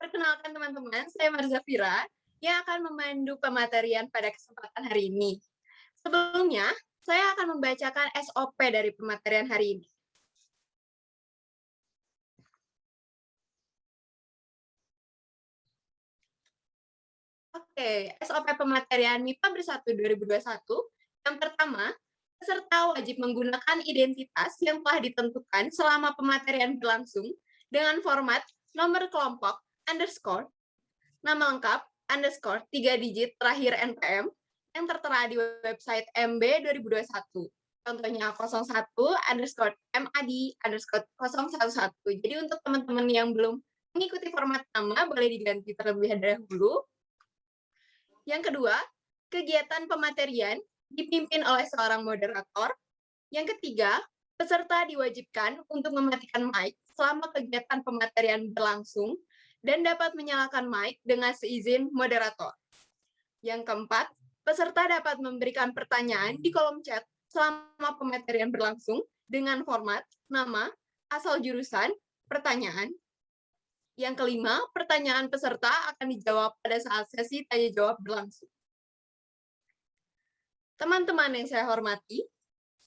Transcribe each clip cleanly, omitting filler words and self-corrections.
Perkenalkan teman-teman, saya Marzafira yang akan memandu pematerian pada kesempatan hari ini. Sebelumnya, saya akan membacakan SOP dari pematerian hari ini. Oke, SOP pematerian MIPA Bersatu 2021. Yang pertama, peserta wajib menggunakan identitas yang telah ditentukan selama pematerian berlangsung dengan format nomor kelompok underscore nama lengkap underscore 3 digit terakhir NPM yang tertera di website MB 2021. Contohnya 01 underscore MAD underscore 011. Jadi untuk teman-teman yang belum mengikuti format nama boleh diganti terlebih dahulu. Yang kedua, kegiatan pematerian dipimpin oleh seorang moderator. Yang ketiga, peserta diwajibkan untuk mematikan mic selama kegiatan pematerian berlangsung dan dapat menyalakan mic dengan seizin moderator. Yang keempat, peserta dapat memberikan pertanyaan di kolom chat selama pematerian berlangsung dengan format nama, asal jurusan, pertanyaan. Yang kelima, pertanyaan peserta akan dijawab pada saat sesi tanya-jawab berlangsung. Teman-teman yang saya hormati,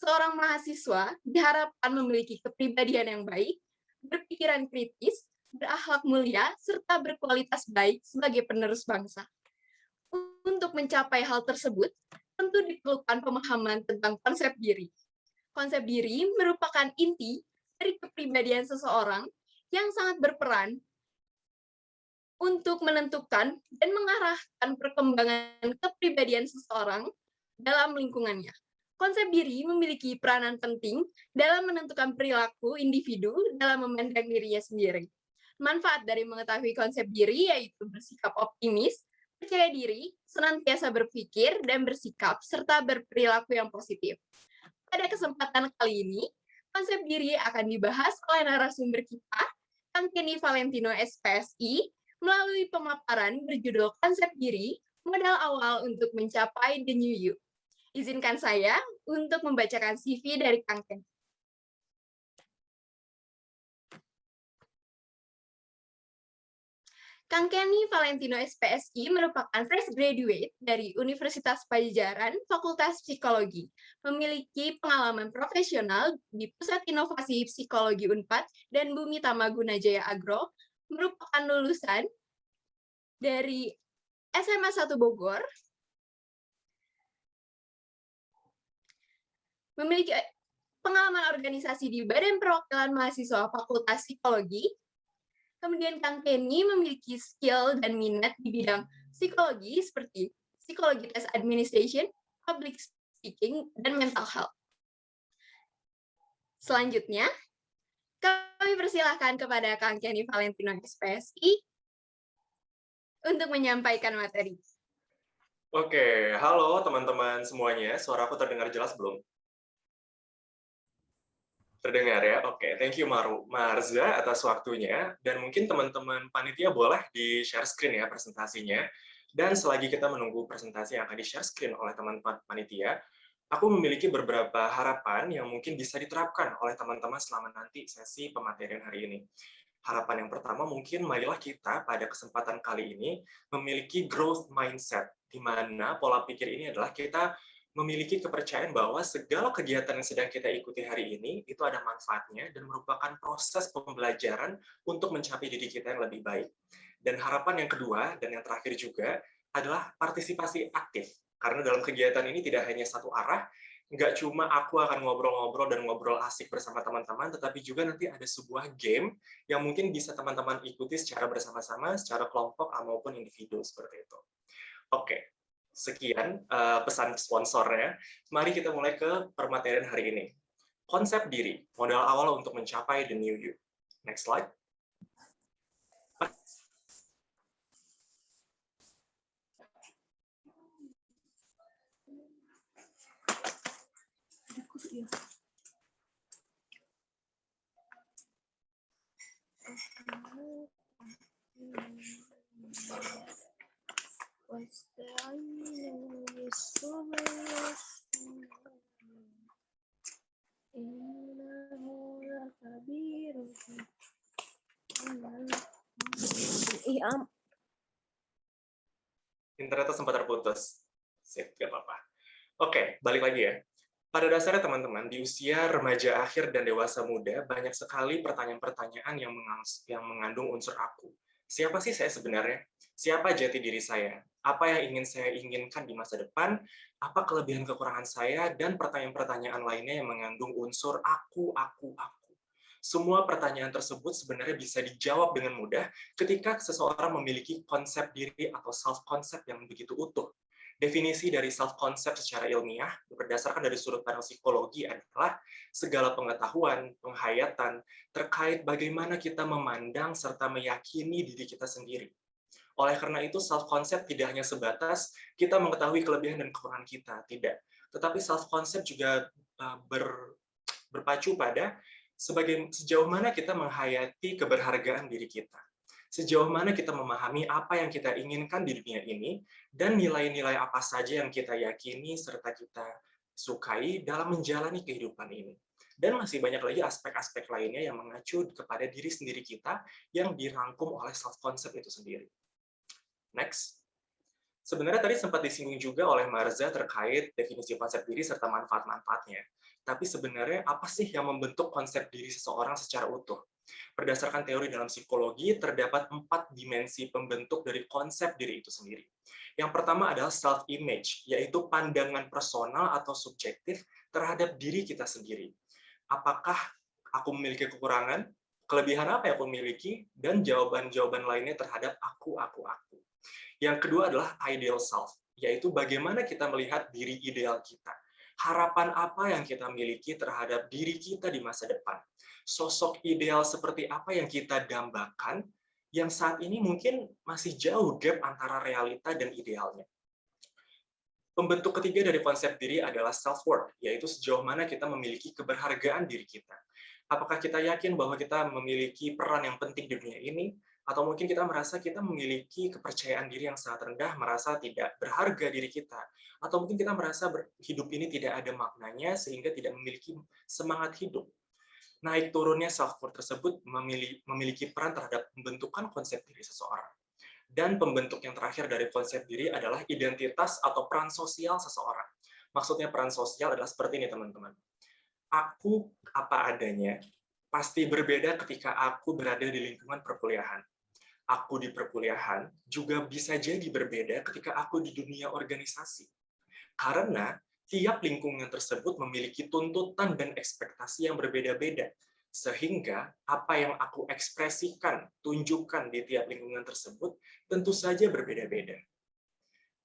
seorang mahasiswa diharapkan memiliki kepribadian yang baik, berpikiran kritis, berakhlak mulia, serta berkualitas baik sebagai penerus bangsa. Untuk mencapai hal tersebut, tentu diperlukan pemahaman tentang konsep diri. Konsep diri merupakan inti dari kepribadian seseorang yang sangat berperan untuk menentukan dan mengarahkan perkembangan kepribadian seseorang dalam lingkungannya. Konsep diri memiliki peranan penting dalam menentukan perilaku individu dalam memandang dirinya sendiri. Manfaat dari mengetahui konsep diri yaitu bersikap optimis, percaya diri, senantiasa berpikir dan bersikap, serta berperilaku yang positif. Pada kesempatan kali ini, konsep diri akan dibahas oleh narasumber kita, Kang Kenny Valentino SPSI, melalui pemaparan berjudul Konsep Diri, Modal Awal untuk Mencapai The New You. Izinkan saya untuk membacakan CV dari Kang Kenny. Kang Kenny Valentino SPSI merupakan fresh graduate dari Universitas Pajajaran, Fakultas Psikologi. Memiliki pengalaman profesional di Pusat Inovasi Psikologi Unpad dan Bumi Tamaguna Jaya Agro, merupakan lulusan dari SMA 1 Bogor, memiliki pengalaman organisasi di Badan Perwakilan Mahasiswa Fakultas Psikologi. Kemudian Kang Kenny memiliki skill dan minat di bidang psikologi seperti psikologi test administration, public speaking, dan mental health. Selanjutnya, kami persilahkan kepada Kang Kenny Valentino SPSI untuk menyampaikan materi. Oke, halo teman-teman semuanya. Suara aku terdengar jelas belum? Terdengar ya? Oke, thank you Marza atas waktunya. Dan mungkin teman-teman panitia boleh di-share screen ya presentasinya. Dan selagi kita menunggu presentasi yang akan di-share screen oleh teman-teman panitia, aku memiliki beberapa harapan yang mungkin bisa diterapkan oleh teman-teman selama nanti sesi pematerian hari ini. Harapan yang pertama mungkin marilah kita pada kesempatan kali ini memiliki growth mindset, di mana pola pikir ini adalah kita memiliki kepercayaan bahwa segala kegiatan yang sedang kita ikuti hari ini itu ada manfaatnya dan merupakan proses pembelajaran untuk mencapai diri kita yang lebih baik. Dan harapan yang kedua dan yang terakhir juga adalah partisipasi aktif. Karena dalam kegiatan ini tidak hanya satu arah, nggak cuma aku akan ngobrol-ngobrol dan ngobrol asik bersama teman-teman, tetapi juga nanti ada sebuah game yang mungkin bisa teman-teman ikuti secara bersama-sama, secara kelompok maupun individu seperti itu. Oke, sekian pesan sponsornya. Mari kita mulai ke permaterian hari ini. Konsep diri, modal awal untuk mencapai the new you. Next slide. Internetnya sempat terputus. Sip, nggak apa-apa. Oke, balik lagi ya. Pada dasarnya teman-teman, di usia remaja akhir dan dewasa muda, banyak sekali pertanyaan-pertanyaan yang mengandung unsur aku. Siapa sih saya sebenarnya? Siapa jati diri saya? Apa yang ingin saya inginkan di masa depan? Apa kelebihan kekurangan saya? Dan pertanyaan-pertanyaan lainnya yang mengandung unsur aku. Semua pertanyaan tersebut sebenarnya bisa dijawab dengan mudah ketika seseorang memiliki konsep diri atau self-concept yang begitu utuh. Definisi dari self-concept secara ilmiah berdasarkan dari sudut pandang psikologi adalah segala pengetahuan, penghayatan terkait bagaimana kita memandang serta meyakini diri kita sendiri. Oleh karena itu, self-concept tidak hanya sebatas kita mengetahui kelebihan dan kekurangan kita, tidak. Tetapi self-concept juga berpacu pada sejauh mana kita menghayati keberhargaan diri kita. Sejauh mana kita memahami apa yang kita inginkan di dunia ini, dan nilai-nilai apa saja yang kita yakini serta kita sukai dalam menjalani kehidupan ini. Dan masih banyak lagi aspek-aspek lainnya yang mengacu kepada diri sendiri kita yang dirangkum oleh self-concept itu sendiri. Next. Sebenarnya tadi sempat disinggung juga oleh Marza terkait definisi konsep diri serta manfaat-manfaatnya. Tapi sebenarnya apa sih yang membentuk konsep diri seseorang secara utuh? Berdasarkan teori dalam psikologi, terdapat 4 dimensi pembentuk dari konsep diri itu sendiri. Yang pertama adalah self-image, yaitu pandangan personal atau subjektif terhadap diri kita sendiri. Apakah aku memiliki kekurangan, kelebihan apa yang aku miliki, dan jawaban-jawaban lainnya terhadap aku. Yang kedua adalah ideal self, yaitu bagaimana kita melihat diri ideal kita. Harapan apa yang kita miliki terhadap diri kita di masa depan. Sosok ideal seperti apa yang kita dambakan, yang saat ini mungkin masih jauh gap antara realita dan idealnya. Pembentuk ketiga dari konsep diri adalah self-worth, yaitu sejauh mana kita memiliki keberhargaan diri kita. Apakah kita yakin bahwa kita memiliki peran yang penting di dunia ini, atau mungkin kita merasa kita memiliki kepercayaan diri yang sangat rendah, merasa tidak berharga diri kita, atau mungkin kita merasa hidup ini tidak ada maknanya sehingga tidak memiliki semangat hidup. Naik turunnya self-worth tersebut memiliki peran terhadap pembentukan konsep diri seseorang. Dan pembentuk yang terakhir dari konsep diri adalah identitas atau peran sosial seseorang. Maksudnya peran sosial adalah seperti ini, teman-teman. Aku apa adanya pasti berbeda ketika aku berada di lingkungan perkuliahan. Aku di perkuliahan juga bisa jadi berbeda ketika aku di dunia organisasi. Karena tiap lingkungan tersebut memiliki tuntutan dan ekspektasi yang berbeda-beda. Sehingga apa yang aku ekspresikan, tunjukkan di tiap lingkungan tersebut tentu saja berbeda-beda.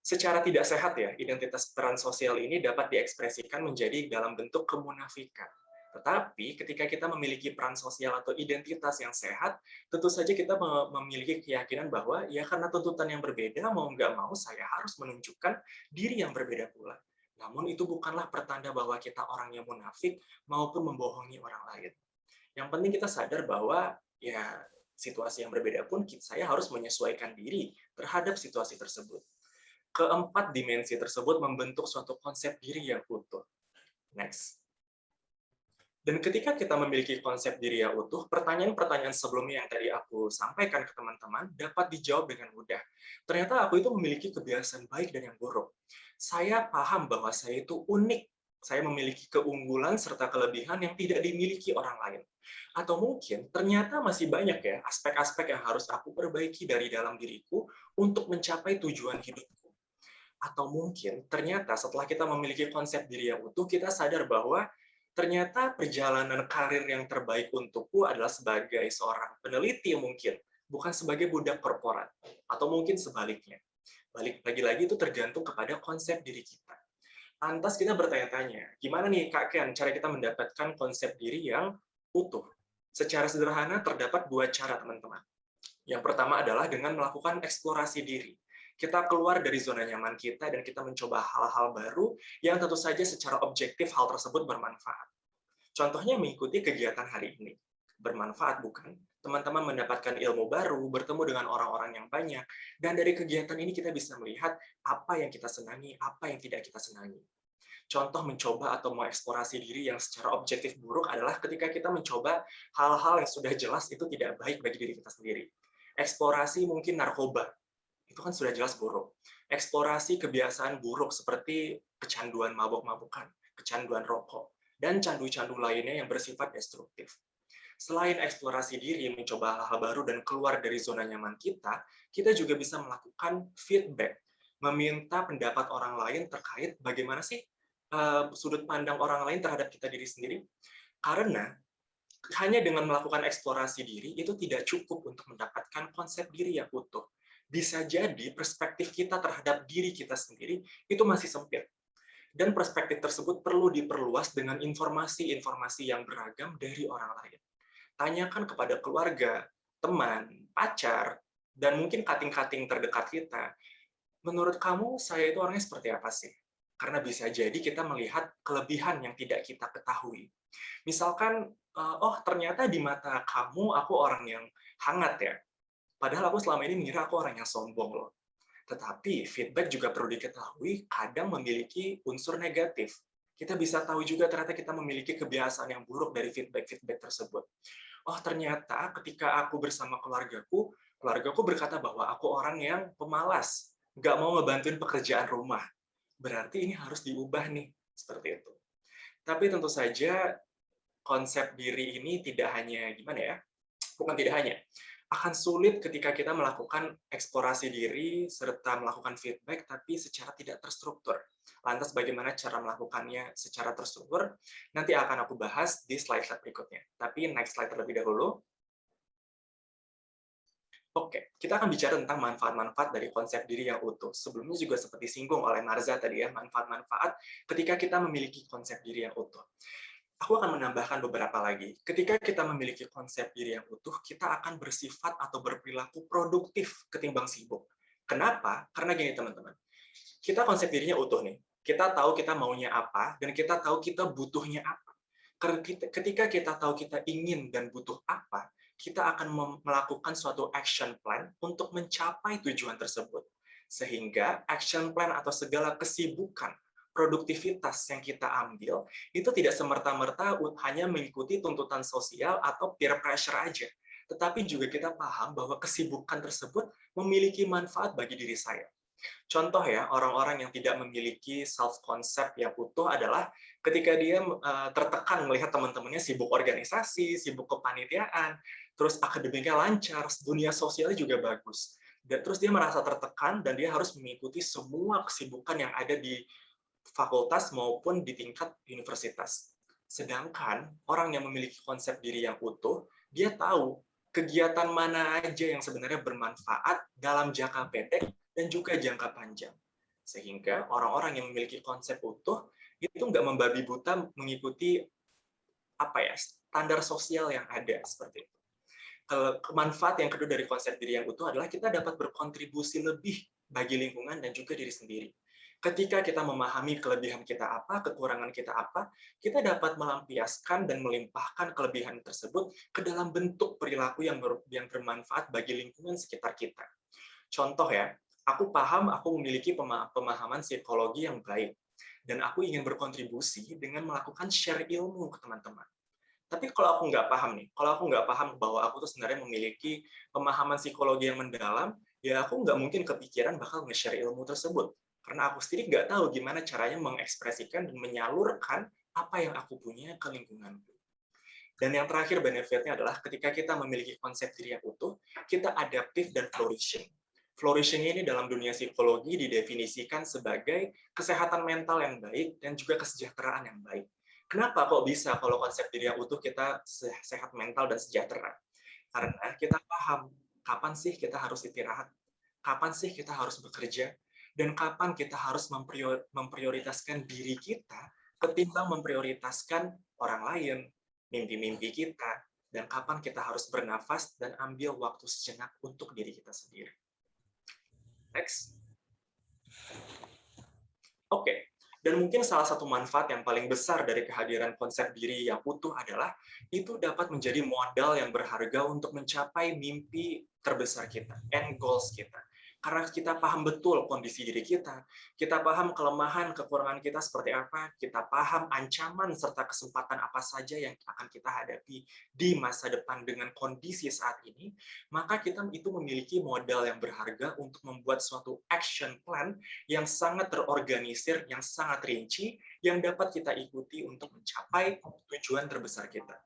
Secara tidak sehat ya, identitas peran sosial ini dapat diekspresikan menjadi dalam bentuk kemunafikan. Tetapi ketika kita memiliki peran sosial atau identitas yang sehat, tentu saja kita memiliki keyakinan bahwa ya karena tuntutan yang berbeda, mau nggak mau saya harus menunjukkan diri yang berbeda pula. Namun itu bukanlah pertanda bahwa kita orang yang munafik maupun membohongi orang lain. Yang penting kita sadar bahwa ya situasi yang berbeda pun saya harus menyesuaikan diri terhadap situasi tersebut. Keempat dimensi tersebut membentuk suatu konsep diri yang utuh. Next. Dan ketika kita memiliki konsep diri yang utuh, pertanyaan-pertanyaan sebelumnya yang tadi aku sampaikan ke teman-teman dapat dijawab dengan mudah. Ternyata aku itu memiliki kebiasaan baik dan yang buruk. Saya paham bahwa saya itu unik. Saya memiliki keunggulan serta kelebihan yang tidak dimiliki orang lain. Atau mungkin ternyata masih banyak ya aspek-aspek yang harus aku perbaiki dari dalam diriku untuk mencapai tujuan hidupku. Atau mungkin ternyata setelah kita memiliki konsep diri yang utuh, kita sadar bahwa ternyata perjalanan karir yang terbaik untukku adalah sebagai seorang peneliti mungkin, bukan sebagai budak korporat, atau mungkin sebaliknya. Lagi-lagi itu tergantung kepada konsep diri kita. Lantas kita bertanya-tanya, gimana nih Kak Ken, cara kita mendapatkan konsep diri yang utuh? Secara sederhana terdapat 2 cara, teman-teman. Yang pertama adalah dengan melakukan eksplorasi diri. Kita keluar dari zona nyaman kita dan kita mencoba hal-hal baru yang tentu saja secara objektif hal tersebut bermanfaat. Contohnya mengikuti kegiatan hari ini. Bermanfaat bukan? Teman-teman mendapatkan ilmu baru, bertemu dengan orang-orang yang banyak, dan dari kegiatan ini kita bisa melihat apa yang kita senangi, apa yang tidak kita senangi. Contoh mencoba atau mengeksplorasi diri yang secara objektif buruk adalah ketika kita mencoba hal-hal yang sudah jelas itu tidak baik bagi diri kita sendiri. Eksplorasi mungkin narkoba, itu kan sudah jelas buruk. Eksplorasi kebiasaan buruk seperti kecanduan mabuk-mabukan, kecanduan rokok, dan candu-candu lainnya yang bersifat destruktif. Selain eksplorasi diri, mencoba hal-hal baru dan keluar dari zona nyaman kita juga bisa melakukan feedback, meminta pendapat orang lain terkait bagaimana sih sudut pandang orang lain terhadap kita diri sendiri. Karena hanya dengan melakukan eksplorasi diri itu tidak cukup untuk mendapatkan konsep diri yang utuh. Bisa jadi perspektif kita terhadap diri kita sendiri itu masih sempit. Dan perspektif tersebut perlu diperluas dengan informasi-informasi yang beragam dari orang lain. Tanyakan kepada keluarga, teman, pacar, dan mungkin kating-kating terdekat kita, menurut kamu saya itu orangnya seperti apa sih? Karena bisa jadi kita melihat kelebihan yang tidak kita ketahui. Misalkan, oh ternyata di mata kamu aku orang yang hangat ya, padahal aku selama ini mengira aku orang yang sombong loh. Tetapi feedback juga perlu diketahui kadang memiliki unsur negatif. Kita bisa tahu juga ternyata kita memiliki kebiasaan yang buruk dari feedback-feedback tersebut. Oh ternyata ketika aku bersama keluargaku berkata bahwa aku orang yang pemalas, nggak mau ngebantuin pekerjaan rumah. Berarti ini harus diubah nih, seperti itu. Tapi tentu saja konsep diri ini tidak hanya gimana ya, bukan tidak hanya, akan sulit ketika kita melakukan eksplorasi diri serta melakukan feedback tapi secara tidak terstruktur. Lantas bagaimana cara melakukannya secara terstruktur? Nanti akan aku bahas di slide-slide berikutnya. Tapi next slide terlebih dahulu. Oke, kita akan bicara tentang manfaat-manfaat dari konsep diri yang utuh. Sebelumnya juga seperti singgung oleh Marza tadi ya, manfaat-manfaat ketika kita memiliki konsep diri yang utuh. Aku akan menambahkan beberapa lagi. Ketika kita memiliki konsep diri yang utuh, kita akan bersifat atau berperilaku produktif ketimbang sibuk. Kenapa? Karena gini teman-teman, kita konsep dirinya utuh nih. Kita tahu kita maunya apa, dan kita tahu kita butuhnya apa. Ketika kita tahu kita ingin dan butuh apa, kita akan melakukan suatu action plan untuk mencapai tujuan tersebut. Sehingga action plan atau segala kesibukan produktivitas yang kita ambil itu tidak semerta-merta hanya mengikuti tuntutan sosial atau peer pressure aja, tetapi juga kita paham bahwa kesibukan tersebut memiliki manfaat bagi diri saya. Contoh ya, orang-orang yang tidak memiliki self concept yang utuh adalah ketika dia tertekan melihat teman-temannya sibuk organisasi, sibuk kepanitiaan, terus akademiknya lancar, dunia sosialnya juga bagus. Dan terus dia merasa tertekan dan dia harus mengikuti semua kesibukan yang ada di fakultas maupun di tingkat universitas. Sedangkan orang yang memiliki konsep diri yang utuh, dia tahu kegiatan mana aja yang sebenarnya bermanfaat dalam jangka pendek dan juga jangka panjang. Sehingga orang-orang yang memiliki konsep utuh itu nggak membabi buta mengikuti apa ya standar sosial yang ada seperti itu. Manfaat yang kedua dari konsep diri yang utuh adalah kita dapat berkontribusi lebih bagi lingkungan dan juga diri sendiri. Ketika kita memahami kelebihan kita apa, kekurangan kita apa, kita dapat melampiaskan dan melimpahkan kelebihan tersebut ke dalam bentuk perilaku yang bermanfaat bagi lingkungan sekitar kita. Contoh ya, aku paham aku memiliki pemahaman psikologi yang baik, dan aku ingin berkontribusi dengan melakukan share ilmu ke teman-teman. Tapi kalau aku nggak paham nih, kalau aku nggak paham bahwa aku tuh sebenarnya memiliki pemahaman psikologi yang mendalam, ya aku nggak mungkin kepikiran bakal nge-share ilmu tersebut. Karena aku sendiri nggak tahu gimana caranya mengekspresikan dan menyalurkan apa yang aku punya ke lingkunganku. Dan yang terakhir benefitnya adalah ketika kita memiliki konsep diri yang utuh, kita adaptif dan flourishing. Flourishing ini dalam dunia psikologi didefinisikan sebagai kesehatan mental yang baik dan juga kesejahteraan yang baik. Kenapa kok bisa kalau konsep diri yang utuh kita sehat mental dan sejahtera? Karena kita paham kapan sih kita harus istirahat, kapan sih kita harus bekerja, dan kapan kita harus memprioritaskan diri kita ketimbang memprioritaskan orang lain, mimpi-mimpi kita, dan kapan kita harus bernafas dan ambil waktu sejenak untuk diri kita sendiri. Next. Oke. Dan mungkin salah satu manfaat yang paling besar dari kehadiran konsep diri yang utuh adalah itu dapat menjadi modal yang berharga untuk mencapai mimpi terbesar kita, end goals kita. Karena kita paham betul kondisi diri kita paham kelemahan, kekurangan kita seperti apa, kita paham ancaman serta kesempatan apa saja yang akan kita hadapi di masa depan dengan kondisi saat ini, maka kita itu memiliki modal yang berharga untuk membuat suatu action plan yang sangat terorganisir, yang sangat rinci, yang dapat kita ikuti untuk mencapai tujuan terbesar kita.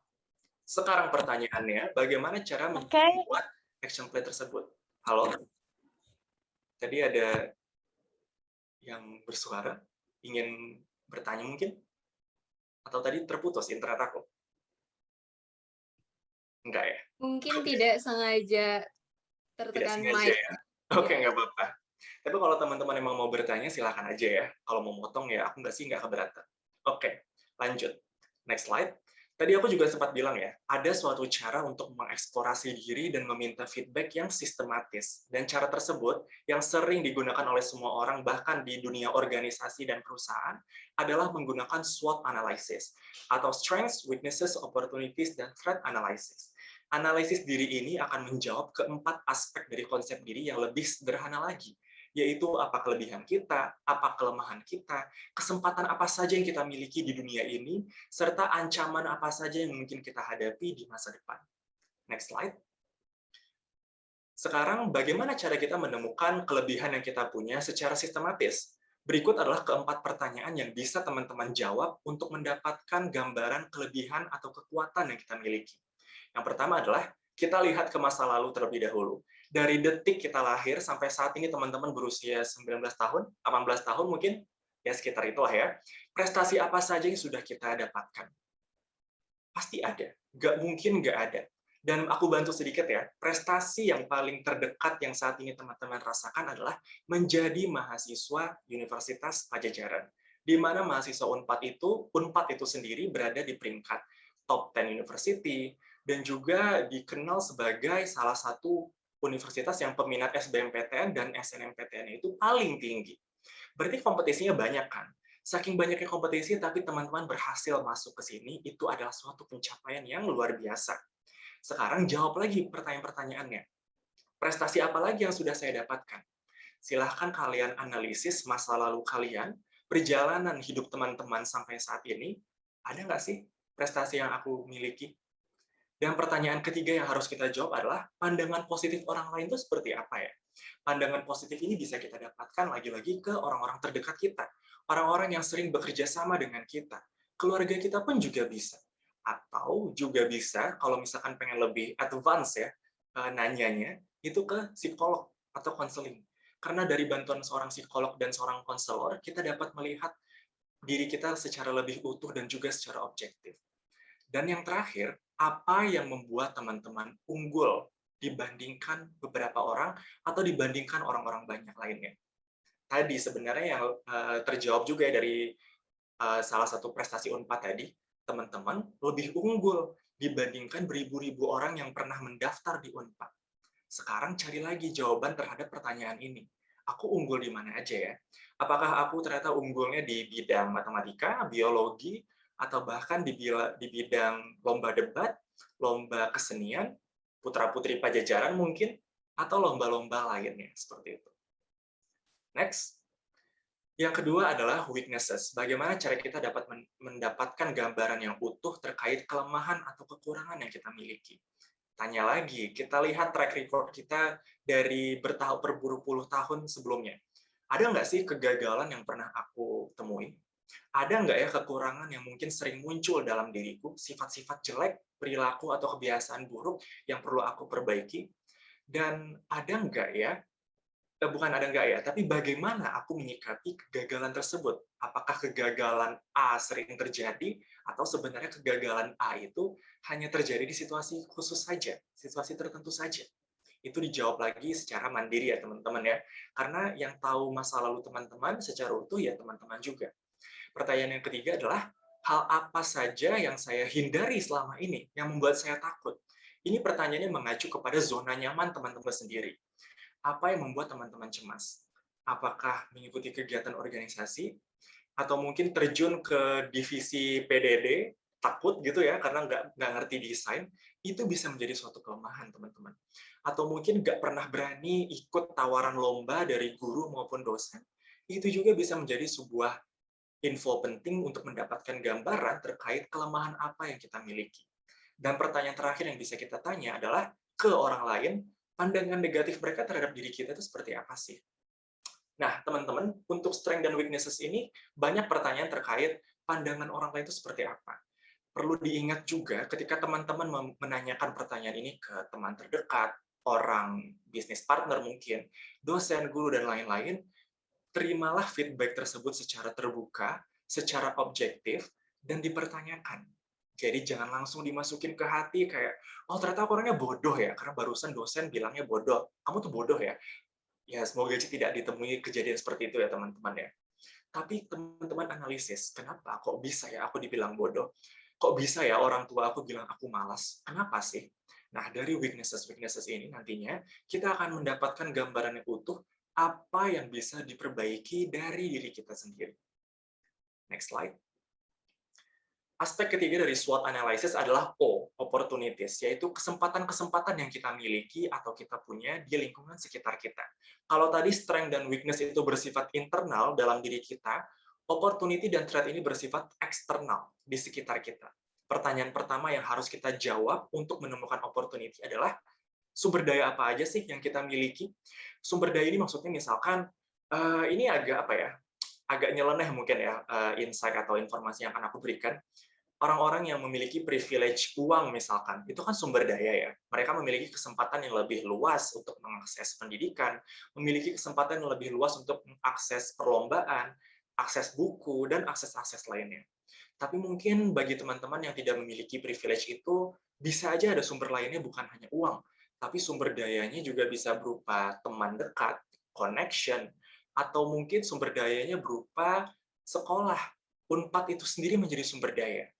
Sekarang pertanyaannya, bagaimana cara Oke. membuat action plan tersebut? Halo? Tadi ada yang bersuara, ingin bertanya mungkin? Atau tadi terputus internet aku? Enggak ya? Mungkin Oke, tidak sengaja tidak tertekan sengaja mic. ya? Iya. Oke, nggak apa-apa. Tapi kalau teman-teman emang mau bertanya, silakan aja ya. Kalau mau motong ya, aku nggak keberatan. Oke, lanjut. Next slide. Tadi aku juga sempat bilang ya, ada suatu cara untuk mengeksplorasi diri dan meminta feedback yang sistematis. Dan cara tersebut yang sering digunakan oleh semua orang, bahkan di dunia organisasi dan perusahaan, adalah menggunakan SWOT analysis, atau Strengths, Weaknesses, Opportunities, dan Threat Analysis. Analisis diri ini akan menjawab keempat aspek dari konsep diri yang lebih sederhana lagi, yaitu apa kelebihan kita, apa kelemahan kita, kesempatan apa saja yang kita miliki di dunia ini, serta ancaman apa saja yang mungkin kita hadapi di masa depan. Next slide. Sekarang, bagaimana cara kita menemukan kelebihan yang kita punya secara sistematis? Berikut adalah keempat pertanyaan yang bisa teman-teman jawab untuk mendapatkan gambaran kelebihan atau kekuatan yang kita miliki. Yang pertama adalah, kita lihat ke masa lalu terlebih dahulu. Dari detik kita lahir sampai saat ini teman-teman berusia 19 tahun, 18 tahun mungkin, ya sekitar itulah ya. Prestasi apa saja yang sudah kita dapatkan? Pasti ada, nggak mungkin nggak ada. Dan aku bantu sedikit ya, prestasi yang paling terdekat yang saat ini teman-teman rasakan adalah menjadi mahasiswa Universitas Pajajaran. Di mana mahasiswa UNPAD itu sendiri berada di peringkat top 10 university, dan juga dikenal sebagai salah satu universitas yang peminat SBMPTN dan SNMPTN itu paling tinggi. Berarti kompetisinya banyak kan? Saking banyaknya kompetisi, tapi teman-teman berhasil masuk ke sini, itu adalah suatu pencapaian yang luar biasa. Sekarang jawab lagi pertanyaan-pertanyaannya. Prestasi apa lagi yang sudah saya dapatkan? Silahkan kalian analisis masa lalu kalian, perjalanan hidup teman-teman sampai saat ini, ada nggak sih prestasi yang aku miliki? Dan pertanyaan ketiga yang harus kita jawab adalah, pandangan positif orang lain itu seperti apa ya? Pandangan positif ini bisa kita dapatkan lagi-lagi ke orang-orang terdekat kita, orang-orang yang sering bekerja sama dengan kita, keluarga kita pun juga bisa. Atau juga bisa, kalau misalkan pengen lebih advance ya, nanyanya, itu ke psikolog atau konseling. Karena dari bantuan seorang psikolog dan seorang konselor, kita dapat melihat diri kita secara lebih utuh dan juga secara objektif. Dan yang terakhir, apa yang membuat teman-teman unggul dibandingkan beberapa orang atau dibandingkan orang-orang banyak lainnya? Tadi sebenarnya yang terjawab juga dari salah satu prestasi UNPAD tadi, teman-teman lebih unggul dibandingkan beribu-ribu orang yang pernah mendaftar di UNPAD. Sekarang cari lagi jawaban terhadap pertanyaan ini. Aku unggul di mana aja ya? Apakah aku ternyata unggulnya di bidang matematika, biologi, atau bahkan di bidang lomba debat, lomba kesenian, putra-putri pajajaran mungkin, atau lomba-lomba lainnya, seperti itu. Next. Yang kedua adalah weaknesses. Bagaimana cara kita dapat mendapatkan gambaran yang utuh terkait kelemahan atau kekurangan yang kita miliki. Tanya lagi, kita lihat track record kita dari berpuluh-puluh tahun sebelumnya. Ada nggak sih kegagalan yang pernah aku temui? Ada nggak ya kekurangan yang mungkin sering muncul dalam diriku, sifat-sifat jelek, perilaku atau kebiasaan buruk yang perlu aku perbaiki? Dan ada nggak ya, bukan ada nggak ya, tapi bagaimana aku menyikapi kegagalan tersebut? Apakah kegagalan A sering terjadi, atau sebenarnya kegagalan A itu hanya terjadi di situasi khusus saja, situasi tertentu saja? Itu dijawab lagi secara mandiri ya teman-teman ya. Karena yang tahu masa lalu teman-teman secara utuh ya teman-teman juga. Pertanyaan yang ketiga adalah, hal apa saja yang saya hindari selama ini yang membuat saya takut? Ini pertanyaannya mengacu kepada zona nyaman teman-teman sendiri. Apa yang membuat teman-teman cemas? Apakah mengikuti kegiatan organisasi? Atau mungkin terjun ke divisi PDD, takut gitu ya karena nggak ngerti desain, itu bisa menjadi suatu kelemahan teman-teman. Atau mungkin nggak pernah berani ikut tawaran lomba dari guru maupun dosen, itu juga bisa menjadi sebuah info penting untuk mendapatkan gambaran terkait kelemahan apa yang kita miliki. Dan pertanyaan terakhir yang bisa kita tanya adalah ke orang lain, pandangan negatif mereka terhadap diri kita itu seperti apa sih? Nah, teman-teman, untuk strength dan weaknesses ini banyak pertanyaan terkait pandangan orang lain itu seperti apa. Perlu diingat juga ketika teman-teman menanyakan pertanyaan ini ke teman terdekat, orang bisnis partner mungkin, dosen, guru, dan lain-lain, terimalah feedback tersebut secara terbuka, secara objektif, dan dipertanyakan. Jadi jangan langsung dimasukin ke hati kayak, oh ternyata aku orangnya bodoh ya, karena barusan dosen bilangnya bodoh. Kamu tuh bodoh ya? Ya semoga aja tidak ditemui kejadian seperti itu ya teman-teman ya. Tapi teman-teman analisis, kenapa kok bisa ya aku dibilang bodoh? Kok bisa ya orang tua aku bilang aku malas? Kenapa sih? Nah, dari weaknesses-weaknesses ini nantinya kita akan mendapatkan gambaran yang utuh apa yang bisa diperbaiki dari diri kita sendiri. Next slide. Aspek ketiga dari SWOT analysis adalah O, opportunities, yaitu kesempatan-kesempatan yang kita miliki atau kita punya di lingkungan sekitar kita. Kalau tadi strength dan weakness itu bersifat internal dalam diri kita, opportunity dan threat ini bersifat eksternal di sekitar kita. Pertanyaan pertama yang harus kita jawab untuk menemukan opportunity adalah sumber daya apa aja sih yang kita miliki? Sumber daya ini maksudnya misalkan ini agak apa ya? Agak nyeleneh mungkin ya insight atau informasi yang akan aku berikan. Orang-orang yang memiliki privilege uang misalkan, itu kan sumber daya ya. Mereka memiliki kesempatan yang lebih luas untuk mengakses pendidikan, memiliki kesempatan yang lebih luas untuk mengakses perlombaan, akses buku, dan akses-akses lainnya. Tapi mungkin bagi teman-teman yang tidak memiliki privilege itu, bisa aja ada sumber lainnya bukan hanya uang, tapi sumber dayanya juga bisa berupa teman dekat, connection, atau mungkin sumber dayanya berupa sekolah. Unpad itu sendiri menjadi sumber daya.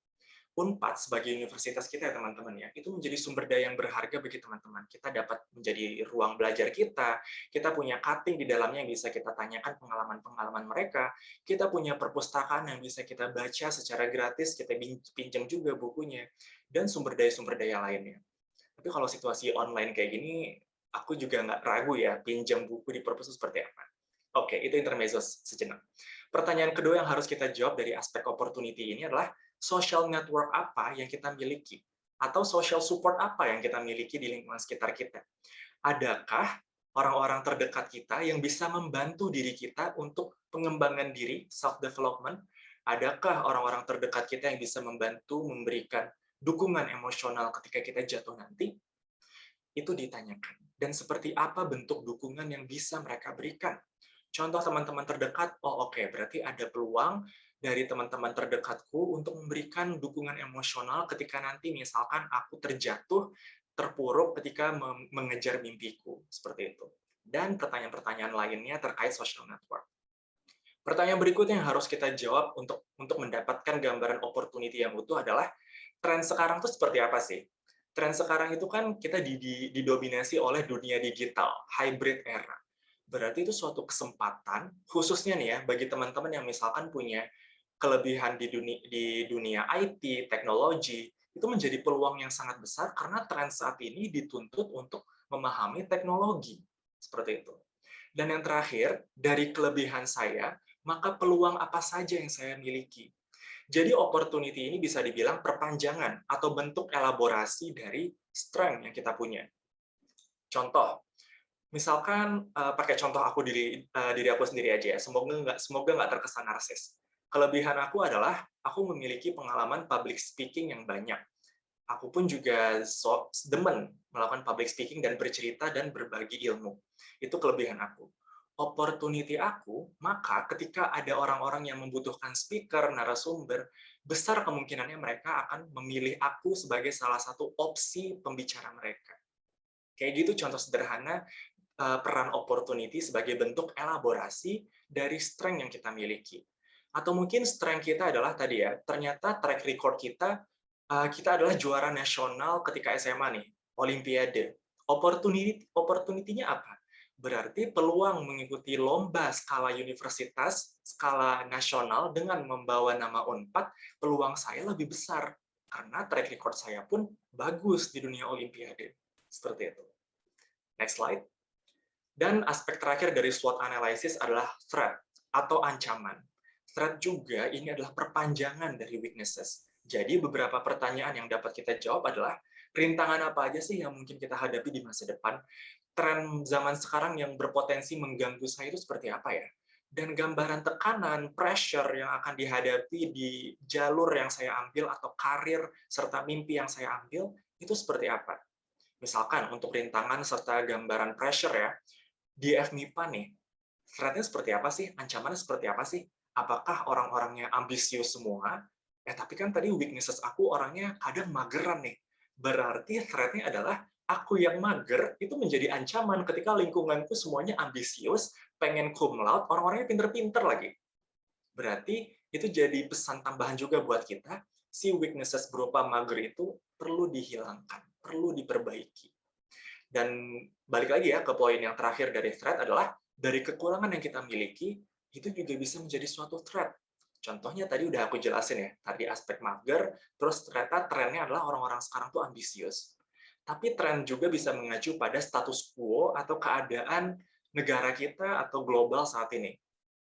Unpad sebagai universitas kita ya teman-teman ya, itu menjadi sumber daya yang berharga bagi teman-teman. Kita dapat menjadi ruang belajar kita punya cutting di dalamnya yang bisa kita tanyakan pengalaman-pengalaman mereka, kita punya perpustakaan yang bisa kita baca secara gratis, kita pinjam juga bukunya, dan sumber daya lainnya. Tapi kalau situasi online kayak gini, aku juga nggak ragu ya, pinjam buku di perpus itu seperti apa. Oke, itu intermezzo sejenak. Pertanyaan kedua yang harus kita jawab dari aspek opportunity ini adalah social network apa yang kita miliki? Atau social support apa yang kita miliki di lingkungan sekitar kita? Adakah orang-orang terdekat kita yang bisa membantu diri kita untuk pengembangan diri, self-development? Adakah orang-orang terdekat kita yang bisa membantu memberikan dukungan emosional ketika kita jatuh nanti? Itu ditanyakan. Dan seperti apa bentuk dukungan yang bisa mereka berikan? Contoh teman-teman terdekat, oh oke, berarti ada peluang dari teman-teman terdekatku untuk memberikan dukungan emosional ketika nanti misalkan aku terjatuh, terpuruk ketika mengejar mimpiku, seperti itu. Dan pertanyaan-pertanyaan lainnya terkait social network. Pertanyaan berikutnya yang harus kita jawab untuk mendapatkan gambaran opportunity yang utuh adalah tren sekarang itu seperti apa sih? Tren sekarang itu kan kita didominasi oleh dunia digital, hybrid era. Berarti itu suatu kesempatan, khususnya nih ya, bagi teman-teman yang misalkan punya kelebihan di dunia IT, teknologi, itu menjadi peluang yang sangat besar karena tren saat ini dituntut untuk memahami teknologi. Seperti itu. Dan yang terakhir, dari kelebihan saya, maka peluang apa saja yang saya miliki. Jadi opportunity ini bisa dibilang perpanjangan atau bentuk elaborasi dari strength yang kita punya. Contoh, misalkan pakai contoh diri aku sendiri aja ya. Semoga nggak terkesan narsis. Kelebihan aku adalah aku memiliki pengalaman public speaking yang banyak. Aku pun juga demen melakukan public speaking dan bercerita dan berbagi ilmu. Itu kelebihan aku. Opportunity aku, maka ketika ada orang-orang yang membutuhkan speaker, narasumber, besar kemungkinannya mereka akan memilih aku sebagai salah satu opsi pembicara mereka. Kayak gitu contoh sederhana peran opportunity sebagai bentuk elaborasi dari strength yang kita miliki. Atau mungkin strength kita adalah tadi ya, ternyata track record kita adalah juara nasional ketika SMA nih, Olimpiade. Opportunity-nya apa? Berarti peluang mengikuti lomba skala universitas, skala nasional dengan membawa nama Unpad, peluang saya lebih besar. karena track record saya pun bagus di dunia Olimpiade. Seperti itu. Next slide. Dan aspek terakhir dari SWOT analysis adalah threat atau ancaman. Threat juga ini adalah perpanjangan dari weaknesses. Jadi beberapa pertanyaan yang dapat kita jawab adalah, rintangan apa aja sih yang mungkin kita hadapi di masa depan? Tren zaman sekarang yang berpotensi mengganggu saya itu seperti apa ya? Dan gambaran tekanan, pressure yang akan dihadapi di jalur yang saya ambil atau karir serta mimpi yang saya ambil, itu seperti apa? Misalkan untuk rintangan serta gambaran pressure ya, di FMIPA nih, threat-nya seperti apa sih? Ancamannya seperti apa sih? Apakah orang-orangnya ambisius semua? Tapi kan tadi weaknesses aku orangnya kadang mageran nih. Berarti threat-nya adalah aku yang mager itu menjadi ancaman ketika lingkunganku semuanya ambisius, pengen cum laude, orang-orangnya pinter-pinter lagi. Berarti itu jadi pesan tambahan juga buat kita, si weaknesses berupa mager itu perlu dihilangkan, perlu diperbaiki. Dan balik lagi ya ke poin yang terakhir dari threat adalah dari kekurangan yang kita miliki itu juga bisa menjadi suatu threat. Contohnya tadi udah aku jelasin ya, tadi aspek mager, terus ternyata trennya adalah orang-orang sekarang tuh ambisius. Tapi tren juga bisa mengacu pada status quo atau keadaan negara kita atau global saat ini.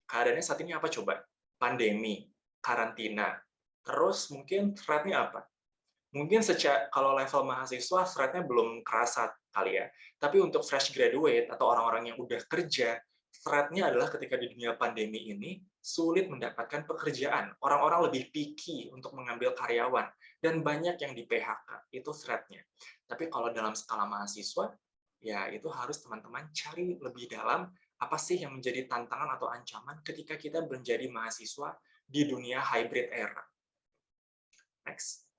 Keadaannya saat ini apa coba? Pandemi, karantina, terus mungkin threat-nya apa? Mungkin kalau level mahasiswa threat-nya belum kerasa kali ya. Tapi untuk fresh graduate atau orang-orang yang udah kerja, threat-nya adalah ketika di dunia pandemi ini sulit mendapatkan pekerjaan. Orang-orang lebih picky untuk mengambil karyawan dan banyak yang di PHK. Itu threat-nya. Tapi kalau dalam skala mahasiswa, ya itu harus teman-teman cari lebih dalam apa sih yang menjadi tantangan atau ancaman ketika kita menjadi mahasiswa di dunia hybrid era. Next.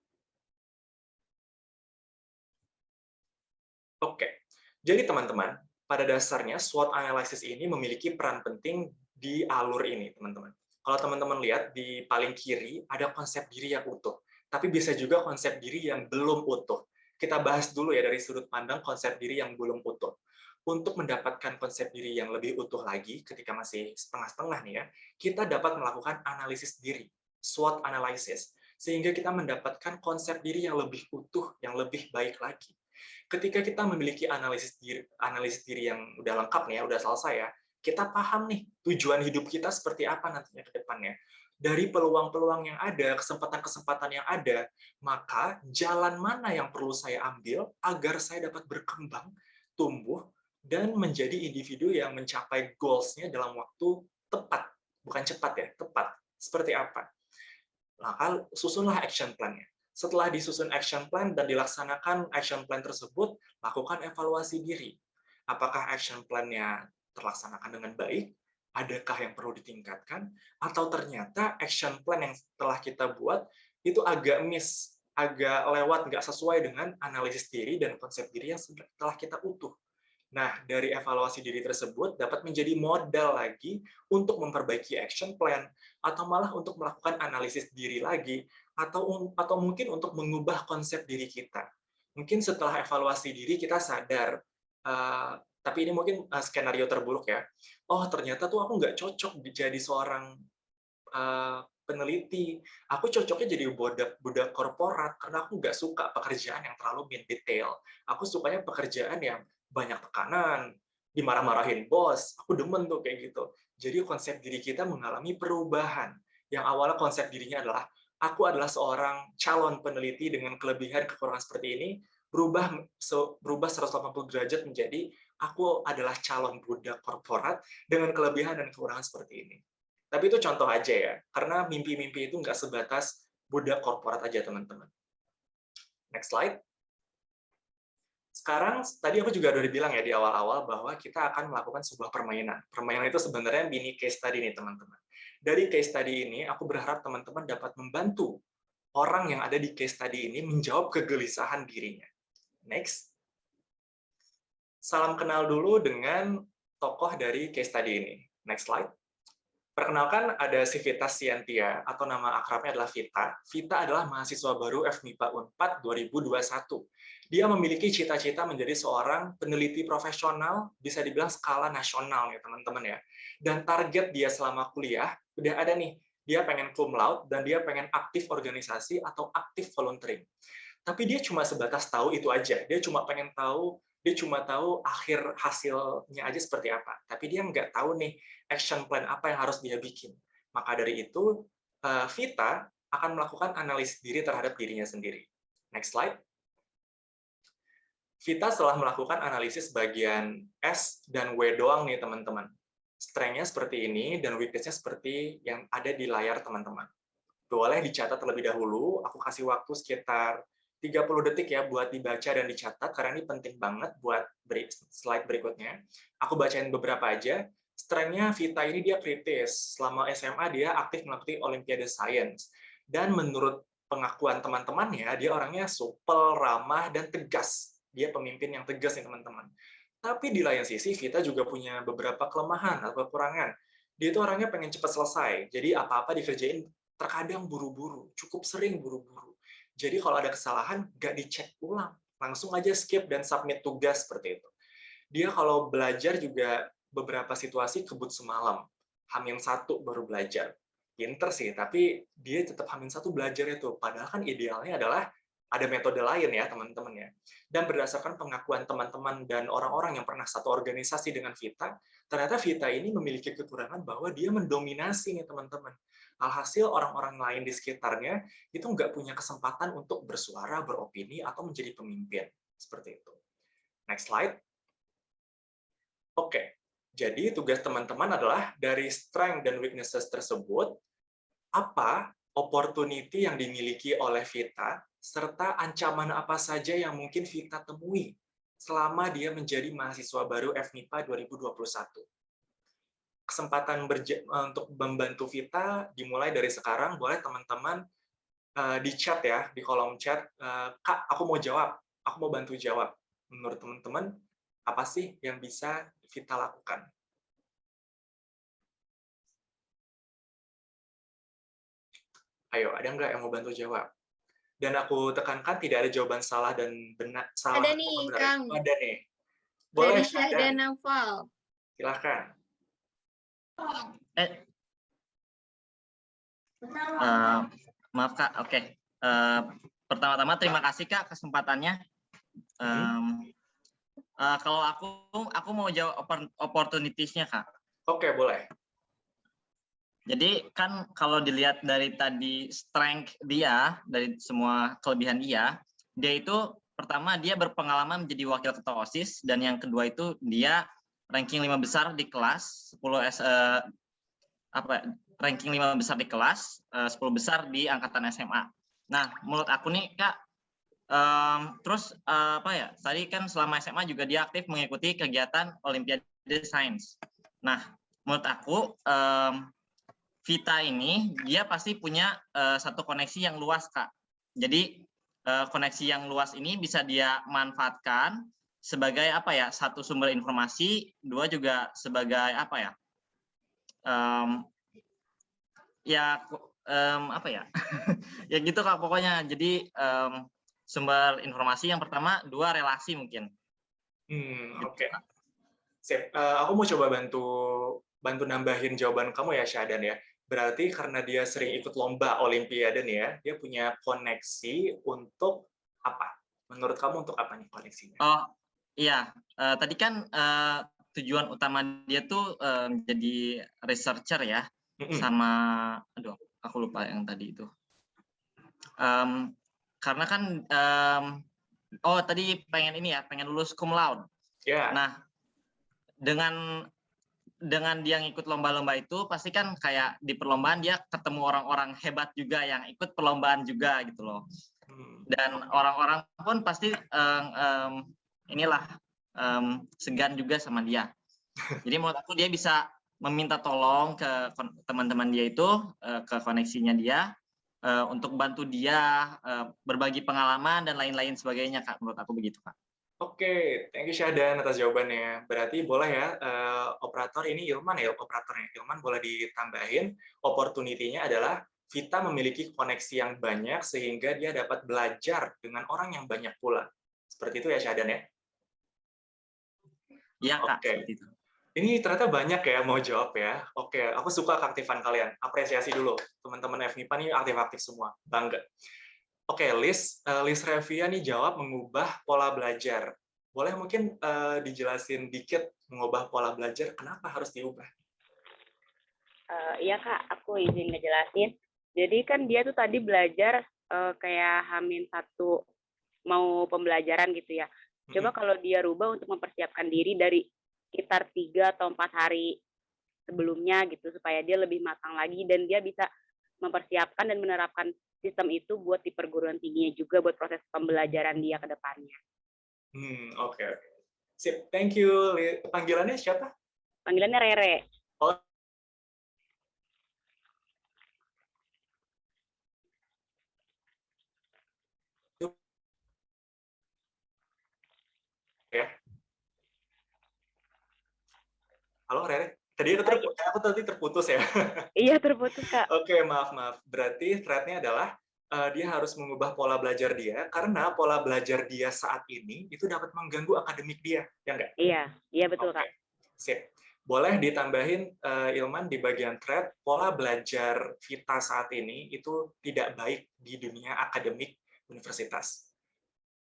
Oke, jadi teman-teman, pada dasarnya SWOT analysis ini memiliki peran penting di alur ini, teman-teman. Kalau teman-teman lihat di paling kiri ada konsep diri yang utuh, tapi bisa juga konsep diri yang belum utuh. Kita bahas dulu ya dari sudut pandang konsep diri yang belum utuh. Untuk mendapatkan konsep diri yang lebih utuh lagi, ketika masih setengah-setengah nih ya, kita dapat melakukan analisis diri, SWOT analysis, sehingga kita mendapatkan konsep diri yang lebih utuh, yang lebih baik lagi. Ketika kita memiliki analisis diri yang udah lengkap nih ya, udah selesai ya, kita paham nih tujuan hidup kita seperti apa nantinya ke depannya. Dari peluang-peluang yang ada, kesempatan-kesempatan yang ada, maka jalan mana yang perlu saya ambil agar saya dapat berkembang, tumbuh, dan menjadi individu yang mencapai goals-nya dalam waktu tepat. Bukan cepat ya, tepat. Seperti apa? Maka susunlah action plan-nya. Setelah disusun action plan dan dilaksanakan action plan tersebut, lakukan evaluasi diri. Apakah action plan-nya terlaksanakan dengan baik? Adakah yang perlu ditingkatkan? Atau ternyata action plan yang telah kita buat itu agak miss, agak lewat, nggak sesuai dengan analisis diri dan konsep diri yang telah kita utuh. Nah, dari evaluasi diri tersebut dapat menjadi modal lagi untuk memperbaiki action plan, atau malah untuk melakukan analisis diri lagi, atau mungkin untuk mengubah konsep diri kita. Mungkin setelah evaluasi diri kita sadar, tapi ini mungkin skenario terburuk ya, oh ternyata tuh aku nggak cocok jadi seorang peneliti, aku cocoknya jadi budak korporat karena aku nggak suka pekerjaan yang terlalu min detail. Aku sukanya pekerjaan yang banyak tekanan, dimarah-marahin bos, aku demen tuh kayak gitu. Jadi konsep diri kita mengalami perubahan. Yang awalnya konsep dirinya adalah, aku adalah seorang calon peneliti dengan kelebihan kekurangan seperti ini, berubah 180 derajat menjadi, aku adalah calon budak korporat dengan kelebihan dan kekurangan seperti ini. Tapi itu contoh aja ya, karena mimpi-mimpi itu nggak sebatas budak korporat aja, teman-teman. Next slide. Sekarang, tadi aku juga udah bilang ya di awal-awal bahwa kita akan melakukan sebuah permainan. Permainan itu sebenarnya mini case study nih, teman-teman. Dari case study ini, aku berharap teman-teman dapat membantu orang yang ada di case study ini menjawab kegelisahan dirinya. Next. Salam kenal dulu dengan tokoh dari case study ini. Next slide. Perkenalkan, ada si Vita Siantia, atau nama akrabnya adalah Vita. Vita adalah mahasiswa baru FMIPA Unpad 2021. Dia memiliki cita-cita menjadi seorang peneliti profesional, bisa dibilang skala nasional ya teman-teman ya. Dan target dia selama kuliah, udah ada nih, dia pengen cum laude, dan dia pengen aktif organisasi atau aktif volunteering. Tapi dia cuma sebatas tahu itu aja. Dia cuma tahu akhir hasilnya aja seperti apa. Tapi dia nggak tahu nih action plan apa yang harus dia bikin. Maka dari itu, Vita akan melakukan analisis diri terhadap dirinya sendiri. Next slide. Vita setelah melakukan analisis bagian S dan W doang nih, teman-teman. Strength-nya seperti ini, dan weakness-nya seperti yang ada di layar teman-teman. Boleh dicatat terlebih dahulu, aku kasih waktu sekitar 30 detik ya buat dibaca dan dicatat, karena ini penting banget buat slide berikutnya. Aku bacain beberapa aja. Strength-nya Vita ini dia kritis. Selama SMA dia aktif mengikuti Olimpiade Science. Dan menurut pengakuan teman-temannya, dia orangnya supel, ramah, dan tegas. Dia pemimpin yang tegas nih teman-teman. Tapi di lain sisi, Vita juga punya beberapa kelemahan atau kekurangan. Dia itu orangnya pengen cepat selesai, jadi apa-apa dikerjain terkadang buru-buru, cukup sering buru-buru. Jadi kalau ada kesalahan, nggak dicek ulang, langsung aja skip dan submit tugas seperti itu. Dia kalau belajar juga beberapa situasi kebut semalam, H-1 baru belajar. Pinter sih, tapi dia tetap H-1 belajar itu. Padahal kan idealnya adalah ada metode lain ya, teman-teman ya. Dan berdasarkan pengakuan teman-teman dan orang-orang yang pernah satu organisasi dengan Vita, ternyata Vita ini memiliki kekurangan bahwa dia mendominasi nih teman-teman. Alhasil orang-orang lain di sekitarnya itu nggak punya kesempatan untuk bersuara, beropini, atau menjadi pemimpin. Seperti itu. Next slide. Oke, jadi tugas teman-teman adalah dari strength dan weaknesses tersebut, apa opportunity yang dimiliki oleh Vita, serta ancaman apa saja yang mungkin Vita temui selama dia menjadi mahasiswa baru FMIPA 2021. Kesempatan untuk membantu Vita dimulai dari sekarang. Boleh teman-teman di chat ya, di kolom chat, Kak, aku mau jawab, aku mau bantu jawab. Menurut teman-teman, apa sih yang bisa Vita lakukan? Ayo, ada nggak yang mau bantu jawab? Dan aku tekankan tidak ada jawaban salah dan benar, salah Ada atau nih, benar. Kang. Ada nih. Dari Boleh, Syahdan Syahdan. Naufal. Silahkan. Maaf Kak, oke. Pertama-tama terima kasih Kak kesempatannya. Kalau aku mau jawab opportunities-nya Kak. Oke, boleh. Jadi kan kalau dilihat dari tadi strength dia, dari semua kelebihan dia itu pertama dia berpengalaman menjadi wakil ketua OSIS, dan yang kedua itu dia ranking 5 besar di kelas, ranking 5 besar di kelas, 10 besar di angkatan SMA. Nah, menurut aku nih Kak, terus tadi kan selama SMA juga dia aktif mengikuti kegiatan Olimpiade Sains. Nah, menurut aku Vita ini dia pasti punya satu koneksi yang luas Kak. Jadi koneksi yang luas ini bisa dia manfaatkan sebagai satu sumber informasi, dua juga sebagai ya gitu Kak pokoknya. Jadi sumber informasi yang pertama, dua relasi mungkin. Oke. Sip. Aku mau coba bantu nambahin jawaban kamu ya, Syahdan ya. Berarti karena dia sering ikut lomba Olimpiade nih ya, dia punya koneksi untuk apa? Menurut kamu untuk apa nih koneksinya? Oh iya, tadi kan tujuan utama dia tuh jadi researcher ya, sama aku lupa yang tadi itu. Karena kan tadi pengen lulus cum laude. Yeah. Nah, dengan dia ngikut lomba-lomba itu pasti kan kayak di perlombaan dia ketemu orang-orang hebat juga yang ikut perlombaan juga gitu loh. Dan orang-orang pun pasti segan juga sama dia. Jadi menurut aku dia bisa meminta tolong ke teman-teman dia itu, ke koneksinya dia, untuk bantu dia berbagi pengalaman dan lain-lain sebagainya Kak. Menurut aku begitu Kak. Oke, thank you Syahdan atas jawabannya. Berarti boleh ya, operator ini Ilman ya, operatornya. Ilman boleh ditambahin, opportunity-nya adalah Vita memiliki koneksi yang banyak sehingga dia dapat belajar dengan orang yang banyak pula. Seperti itu ya Syahdan ya? Iya Kak, Oke. seperti itu. Ini ternyata banyak ya mau jawab ya. Oke, aku suka keaktifan kalian. Apresiasi dulu. Teman-teman FMIPA nih aktif-aktif semua. Bangga. Oke, Liz Revia nih jawab mengubah pola belajar. Boleh mungkin dijelasin dikit mengubah pola belajar, kenapa harus diubah? Iya Kak, aku izin ngejelasin. Jadi kan dia tuh tadi belajar kayak Hamin satu mau pembelajaran gitu ya. Coba kalau dia rubah untuk mempersiapkan diri dari sekitar 3 atau 4 hari sebelumnya gitu supaya dia lebih matang lagi dan dia bisa mempersiapkan dan menerapkan sistem itu buat di perguruan tingginya juga buat proses pembelajaran dia ke depannya. Oke. Sip, thank you. Panggilannya siapa? Panggilannya Rere. Oh, ya. Halo Rere. Tadi aku tadi terputus ya. Iya terputus Kak. Oke, maaf. Berarti thread-nya adalah dia harus mengubah pola belajar dia karena pola belajar dia saat ini itu dapat mengganggu akademik dia, ya enggak? Iya betul Oke, Kak. sip. Boleh ditambahin Ilman di bagian thread, pola belajar Vita saat ini itu tidak baik di dunia akademik universitas.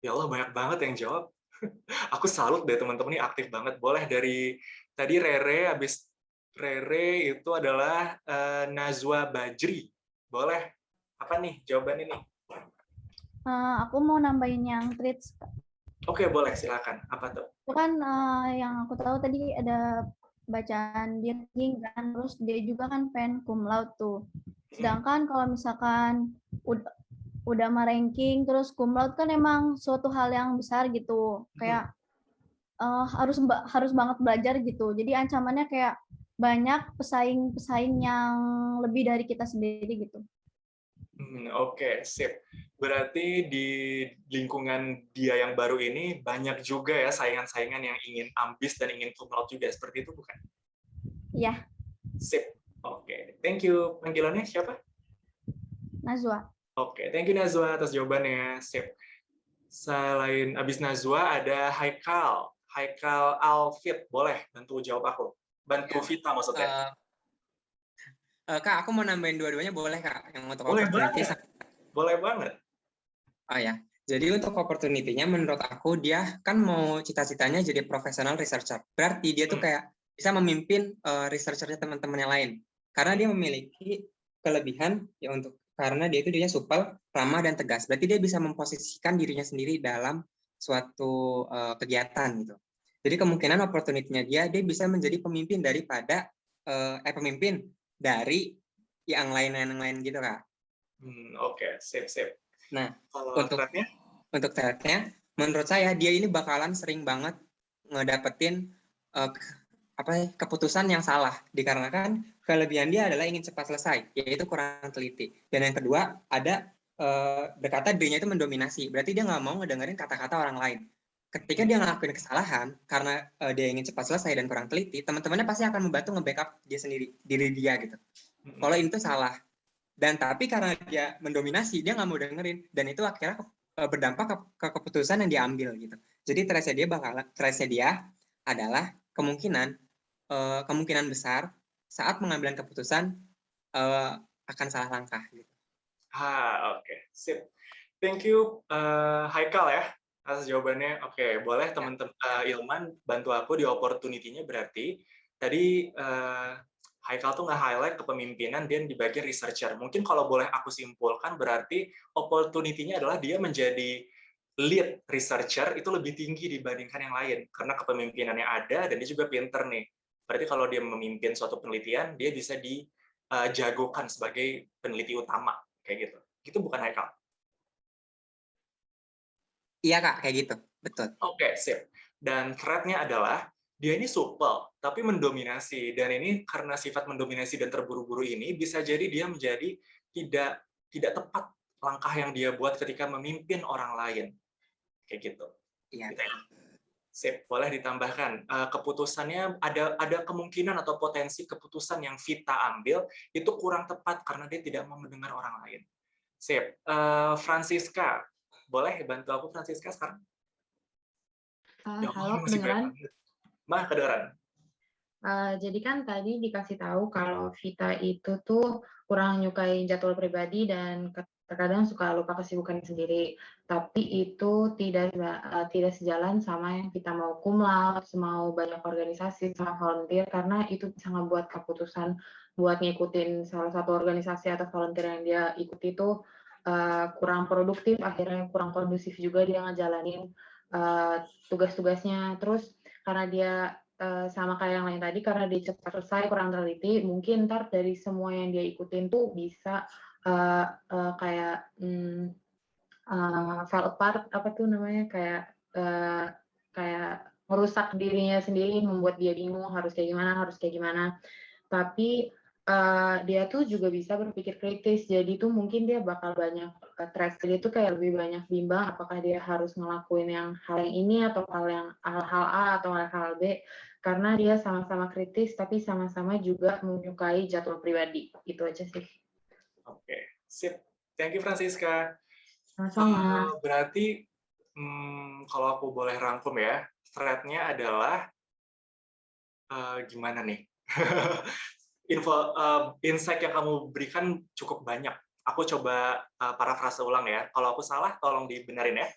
Ya Allah, banyak banget yang jawab. Aku salut deh teman-teman ini aktif banget. Boleh dari tadi Rere, habis Rere itu adalah Nazwa Bajri. Boleh. Apa nih jawaban ini? Aku mau nambahin yang treats. Oke, boleh silakan. Apa tuh? Itu kan yang aku tahu tadi ada bacaan dia tinggi kan, terus dia juga kan pen cum laude tuh. Sedangkan kalau misalkan udah mah ranking terus cum laude kan emang suatu hal yang besar gitu. Kayak harus banget belajar gitu. Jadi ancamannya kayak banyak pesaing-pesaing yang lebih dari kita sendiri gitu. Oke, sip. Berarti di lingkungan dia yang baru ini banyak juga ya saingan-saingan yang ingin ambis dan ingin cum laude juga. Seperti itu bukan? Iya. Sip. Oke, thank you. Panggilannya siapa? Nazwa. Oke, thank you Nazwa atas jawabannya. Sip. Selain abis Nazwa ada Haikal. Haikal Alfit. Boleh bantu jawab aku? Bantu Vita maksudnya. Kak, aku mau nambahin dua-duanya boleh Kak? Yang untuk Boleh opportunity. banget. Boleh banget. Oh ya, jadi untuk opportunity-nya menurut aku dia kan mau cita-citanya jadi professional researcher. Berarti dia tuh kayak bisa memimpin researcher-nya teman-teman yang lain. Karena dia memiliki kelebihan ya karena dia supel, ramah dan tegas. Berarti dia bisa memposisikan dirinya sendiri dalam suatu kegiatan gitu. Jadi kemungkinan opportunity-nya dia bisa menjadi pemimpin daripada pemimpin dari yang lain gitu Kak. Oke, sip. Nah, kalau untuk thread-nya, menurut saya dia ini bakalan sering banget ngedapetin keputusan yang salah, dikarenakan kelebihan dia adalah ingin cepat selesai, yaitu kurang teliti. Dan yang kedua, ada berkata dirinya itu mendominasi, berarti dia nggak mau ngedengerin kata-kata orang lain. Ketika dia ngelakuin kesalahan, karena dia ingin cepat selesai dan kurang teliti, teman-temannya pasti akan membantu nge-backup dia sendiri, diri dia gitu. Kalau itu salah. Dan tapi karena dia mendominasi, dia nggak mau dengerin, dan itu akhirnya berdampak ke keputusan yang diambil gitu. Jadi threats-nya dia adalah kemungkinan besar saat pengambilan keputusan akan salah langkah. Gitu. Oke, sip. Thank you Haikal ya atas jawabannya. Oke, boleh teman-teman Ilman bantu aku di opportunity-nya. Berarti tadi Haikal tuh nge-highlight kepemimpinan dan di bagian researcher. Mungkin kalau boleh aku simpulkan berarti opportunity-nya adalah dia menjadi lead researcher itu lebih tinggi dibandingkan yang lain karena kepemimpinannya ada dan dia juga pinter nih. Berarti kalau dia memimpin suatu penelitian, dia bisa dijagokan sebagai peneliti utama kayak gitu. Gitu bukan Haikal? Iya Kak, kayak gitu. Betul. Oke, sip. Dan thread-nya adalah dia ini supel, tapi mendominasi. Dan ini karena sifat mendominasi dan terburu-buru ini, bisa jadi dia menjadi tidak tepat langkah yang dia buat ketika memimpin orang lain. Kayak gitu. Iya. Sip, boleh ditambahkan. Keputusannya ada kemungkinan atau potensi keputusan yang Vita ambil itu kurang tepat karena dia tidak mau mendengar orang lain. Sip. Francisca, boleh bantu aku Francisca sekarang? Halo, kedengeran? Kedengeran. Jadi kan tadi dikasih tahu kalau Vita itu tuh kurang nyukai jadwal pribadi dan terkadang suka lupa kesibukan sendiri. Tapi itu tidak sejalan sama yang kita mau cum laude, mau banyak organisasi, sama volunteer, karena itu bisa ngebuat keputusan buat ngikutin salah satu organisasi atau volunteer yang dia ikuti itu kurang produktif, akhirnya kurang kondusif juga dia ngejalanin tugas-tugasnya. Terus karena dia sama kayak yang lain tadi, karena dia cepat selesai, kurang teliti, mungkin ntar dari semua yang dia ikutin tuh bisa kayak fall apart, apa tuh namanya, kayak merusak dirinya sendiri, membuat dia bingung harus kayak gimana. Tapi dia tuh juga bisa berpikir kritis, jadi tuh mungkin dia bakal banyak dia tuh kayak lebih banyak bimbang apakah dia harus ngelakuin hal yang ini atau hal A atau hal B, karena dia sama-sama kritis tapi sama-sama juga menyukai jadwal pribadi. Itu aja sih. Oke, sip. Thank you Francisca. Sama-sama. Berarti kalau aku boleh rangkum ya, thread-nya adalah gimana nih? Insight yang kamu berikan cukup banyak. Aku coba parafrase ulang ya. Kalau aku salah, tolong dibenerin ya.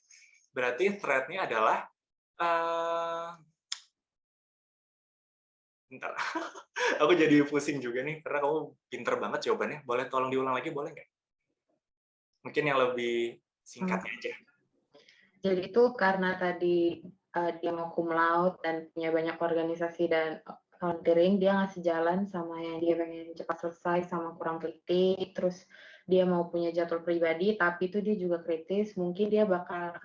Berarti thread-nya adalah bentar. Aku jadi pusing juga nih, karena kamu pinter banget jawabannya. Boleh tolong diulang lagi, boleh nggak? Mungkin yang lebih singkatnya aja. Jadi itu karena tadi dia mau cum laude dan punya banyak organisasi dan volunteering, dia ngasih jalan sama yang dia pengen cepat selesai sama kurang teliti, terus dia mau punya jadwal pribadi, tapi itu dia juga kritis, mungkin dia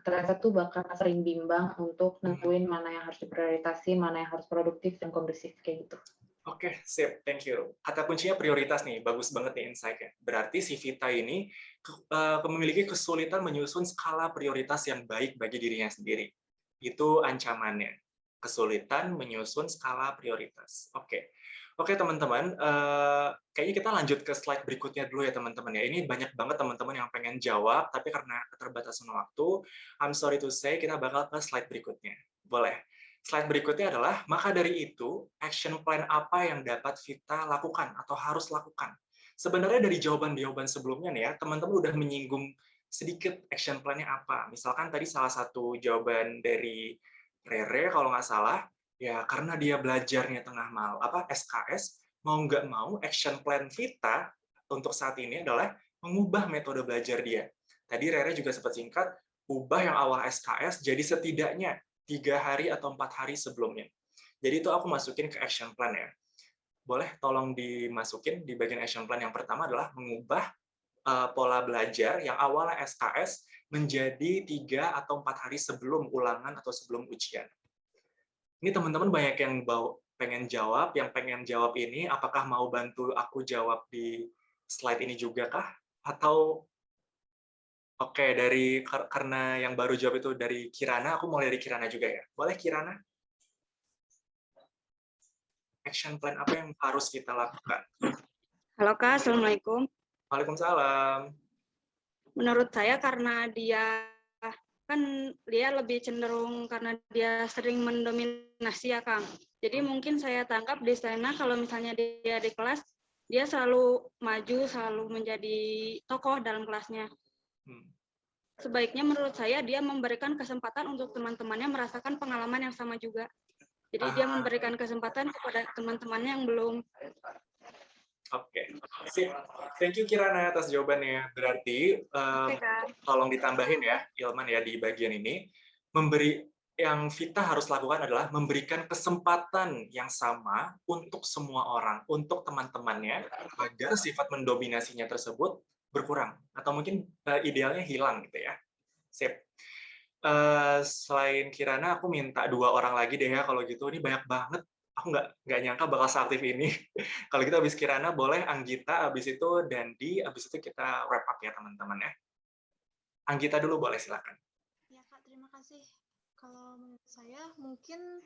terasa tuh bakal sering bimbang untuk nentuin mana yang harus diprioritaskan, mana yang harus produktif dan kondusif, kayak gitu. Oke, sip, thank you. Kata kuncinya prioritas nih, bagus banget nih insight-nya. Berarti si Vita ini memiliki kesulitan menyusun skala prioritas yang baik bagi dirinya sendiri. Itu ancamannya, kesulitan menyusun skala prioritas. Oke, teman-teman, kayaknya kita lanjut ke slide berikutnya dulu ya teman-teman ya. Ini banyak banget teman-teman yang pengen jawab, tapi karena keterbatasan waktu, I'm sorry to say, kita bakal ke slide berikutnya. Boleh? Slide berikutnya adalah, maka dari itu, action plan apa yang dapat Vita lakukan atau harus lakukan? Sebenarnya dari jawaban-jawaban sebelumnya nih ya, teman-teman udah menyinggung sedikit action plan-nya apa. Misalkan tadi salah satu jawaban dari Rere, kalau nggak salah, ya karena dia belajarnya tengah malam, SKS, mau nggak mau action plan Vita untuk saat ini adalah mengubah metode belajar dia. Tadi Rere juga sempat singkat, ubah yang awal SKS jadi setidaknya 3 hari atau 4 hari sebelumnya. Jadi itu aku masukin ke action plan ya. Boleh tolong dimasukin di bagian action plan yang pertama adalah mengubah pola belajar yang awalnya SKS menjadi 3 atau 4 hari sebelum ulangan atau sebelum ujian. Ini teman-teman banyak yang pengen jawab, yang pengen jawab ini, apakah mau bantu aku jawab di slide ini juga kah? Atau Oke, karena yang baru jawab itu dari Kirana, aku mulai dari Kirana juga ya. Boleh Kirana? Action plan apa yang harus kita lakukan? Halo Kak, Assalamualaikum. Waalaikumsalam. Menurut saya karena dia lebih cenderung karena dia sering mendominasi ya Kang. Jadi mungkin saya tangkap di sana kalau misalnya dia di kelas, dia selalu maju, selalu menjadi tokoh dalam kelasnya. Sebaiknya menurut saya dia memberikan kesempatan untuk teman-temannya merasakan pengalaman yang sama juga. Jadi dia memberikan kesempatan kepada teman-temannya yang belum. Oke, sip. Thank you Kirana atas jawabannya. Berarti tolong ditambahin ya, Ilman ya di bagian ini. Yang Vita harus lakukan adalah memberikan kesempatan yang sama untuk semua orang, untuk teman-temannya, agar sifat mendominasinya tersebut berkurang atau mungkin idealnya hilang gitu ya. Sip. Selain Kirana, aku minta 2 orang lagi deh ya kalau gitu. Ini banyak banget. Aku nggak nyangka bakal seaktif ini. Kalau gitu habis Kirana boleh Anggita, habis itu Dandi, habis itu kita wrap up ya teman-teman ya. Anggita dulu boleh silakan. Ya Kak, terima kasih. Kalau menurut saya mungkin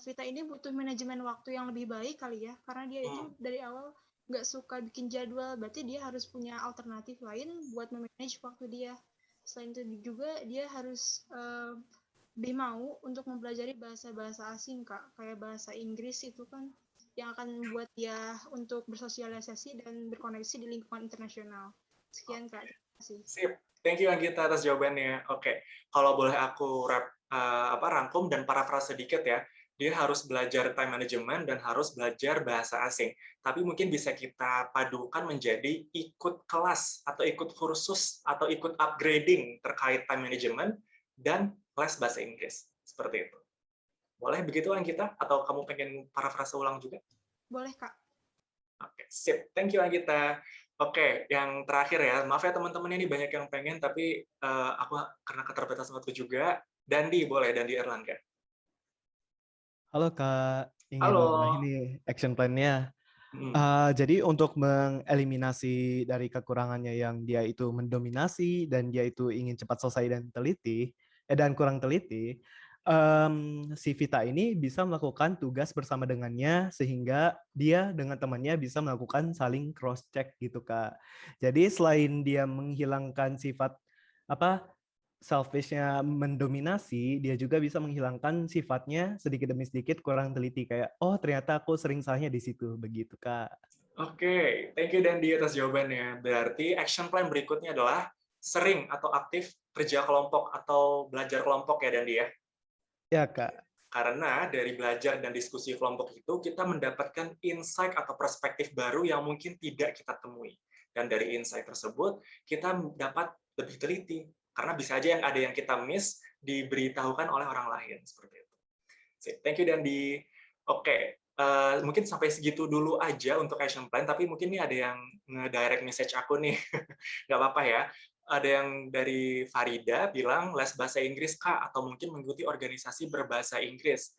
Vita ini butuh manajemen waktu yang lebih baik kali ya, karena dia itu dari awal nggak suka bikin jadwal, berarti dia harus punya alternatif lain buat memanage waktu dia. Selain itu juga dia harus lebih mau untuk mempelajari bahasa-bahasa asing Kak, kayak bahasa Inggris itu kan yang akan membuat dia untuk bersosialisasi dan berkoneksi di lingkungan internasional. Sekian Kak, terima kasih. Sip. Thank you Anggita atas jawabannya. Oke, kalau boleh aku rangkum dan parafrase sedikit ya. Dia harus belajar time management dan harus belajar bahasa asing. Tapi mungkin bisa kita padukan menjadi ikut kelas atau ikut kursus atau ikut upgrading terkait time management dan les bahasa Inggris. Seperti itu. Boleh begitu Anggita? Atau kamu pengen parafrase ulang juga? Boleh Kak. Oke, sip. Thank you Anggita. Oke, yang terakhir ya, maaf ya teman-teman ini banyak yang pengen, tapi aku karena keterbatasan waktu juga. Dandi, boleh Dandi Erlangga. Halo Kak, ingin Halo. nambahin nih action plan-nya. Jadi untuk mengeliminasi dari kekurangannya yang dia itu mendominasi dan dia itu ingin cepat selesai dan teliti, dan kurang teliti, si Vita ini bisa melakukan tugas bersama dengannya sehingga dia dengan temannya bisa melakukan saling cross check gitu Kak. Jadi selain dia menghilangkan sifat selfish-nya mendominasi, dia juga bisa menghilangkan sifatnya sedikit demi sedikit kurang teliti kayak oh ternyata aku sering salahnya di situ begitu Kak. Oke, thank you Dandi atas jawabannya. Berarti action plan berikutnya adalah sering atau aktif kerja kelompok atau belajar kelompok ya Dandi ya? Ya Kak. Karena dari belajar dan diskusi kelompok itu kita mendapatkan insight atau perspektif baru yang mungkin tidak kita temui. Dan dari insight tersebut kita dapat lebih teliti. Karena bisa aja yang ada yang kita miss diberitahukan oleh orang lain seperti itu. Thank you Dandi. Oke, mungkin sampai segitu dulu aja untuk action plan. Tapi mungkin nih ada yang nge-direct message aku nih, nggak apa-apa ya. Ada yang dari Farida bilang les bahasa Inggris Kak, atau mungkin mengikuti organisasi berbahasa Inggris.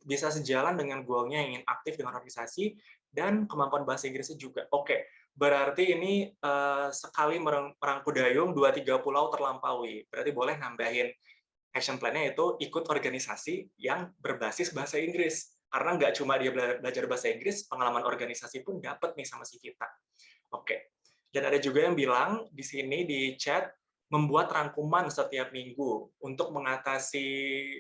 Bisa sejalan dengan goalnya yang ingin aktif dengan organisasi dan kemampuan bahasa Inggrisnya juga. Oke, berarti ini sekali merangku dayung 2-3 pulau terlampaui. Berarti boleh nambahin action plan-nya itu ikut organisasi yang berbasis bahasa Inggris. Karena nggak cuma dia belajar bahasa Inggris, pengalaman organisasi pun dapat nih sama si kita. Oke. Dan ada juga yang bilang di sini di chat, membuat rangkuman setiap minggu untuk mengatasi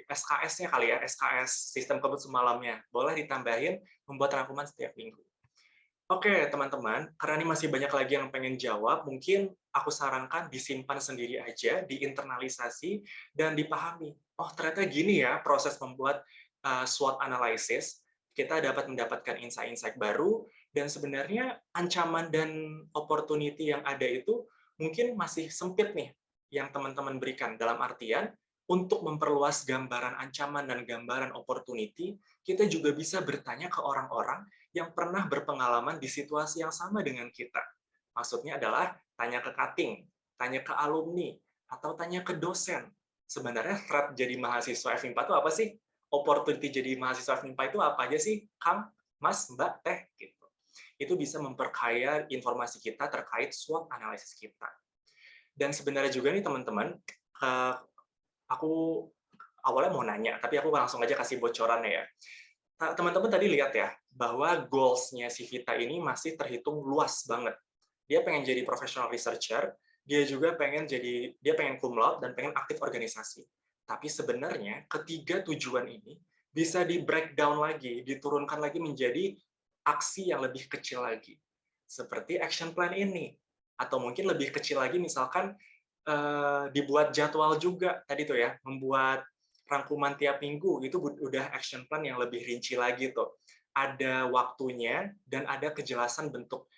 SKS-nya kali ya, SKS sistem kebut semalamnya. Boleh ditambahin membuat rangkuman setiap minggu. Oke, teman-teman, karena ini masih banyak lagi yang pengen jawab, mungkin aku sarankan disimpan sendiri aja, diinternalisasi, dan dipahami. Oh, ternyata gini ya proses membuat SWOT analysis. Kita dapat mendapatkan insight-insight baru, dan sebenarnya ancaman dan opportunity yang ada itu mungkin masih sempit nih, yang teman-teman berikan. Dalam artian, untuk memperluas gambaran ancaman dan gambaran opportunity, kita juga bisa bertanya ke orang-orang yang pernah berpengalaman di situasi yang sama dengan kita. Maksudnya adalah tanya ke cutting, tanya ke alumni, atau tanya ke dosen. Sebenarnya threat jadi mahasiswa FMIPA itu apa sih? Opportunity jadi mahasiswa FMIPA itu apa aja sih? Kang, Mas, Mbak, Teh, gitu. Itu bisa memperkaya informasi kita terkait SWOT analisis kita. Dan sebenarnya juga nih teman-teman, aku awalnya mau nanya, tapi aku langsung aja kasih bocorannya ya. Teman-teman tadi lihat ya, bahwa goals-nya si Vita ini masih terhitung luas banget. Dia pengen jadi professional researcher, dia pengen cum laude dan pengen aktif organisasi. Tapi sebenarnya ketiga tujuan ini bisa di breakdown lagi, diturunkan lagi menjadi aksi yang lebih kecil lagi. Seperti action plan ini. Atau mungkin lebih kecil lagi misalkan dibuat jadwal juga tadi tuh ya, membuat rangkuman tiap minggu itu udah action plan yang lebih rinci lagi tuh. Ada waktunya dan ada kejelasan bentuk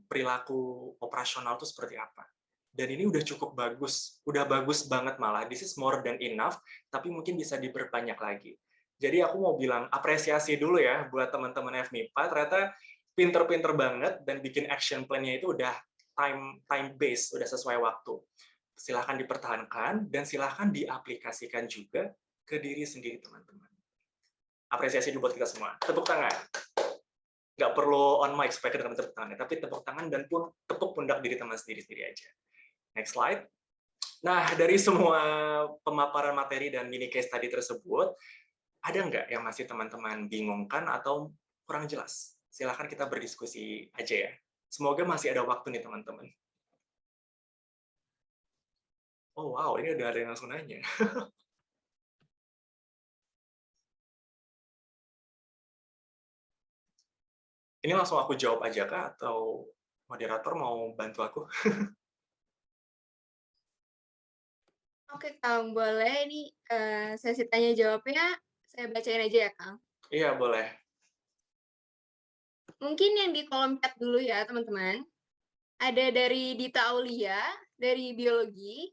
perilaku operasional itu seperti apa. Dan ini udah cukup bagus, udah bagus banget malah. This is more than enough, tapi mungkin bisa diperbanyak lagi. Jadi aku mau bilang apresiasi dulu ya buat teman-teman FMIPA, ternyata pinter-pinter banget dan bikin action plan-nya itu udah time based, udah sesuai waktu. Silahkan dipertahankan dan silahkan diaplikasikan juga ke diri sendiri teman-teman. Apresiasi dulu buat kita semua. Tepuk tangan. Nggak perlu on mic supaya kedengaran tepuk tangannya, tapi tepuk tangan dan pun tepuk pundak diri teman sendiri-sendiri aja. Next slide. Nah, dari semua pemaparan materi dan mini case tadi tersebut, ada nggak yang masih teman-teman bingungkan atau kurang jelas? Silahkan kita berdiskusi aja ya. Semoga masih ada waktu nih teman-teman. Oh wow, ini udah ada yang langsung nanya. Ini langsung aku jawab aja Kak, atau moderator mau bantu aku? Oke, Kang, boleh nih sesi tanya jawabnya saya bacain aja ya, Kang. Iya, boleh. Mungkin yang di kolom chat dulu ya, teman-teman. Ada dari Dita Aulia, dari biologi.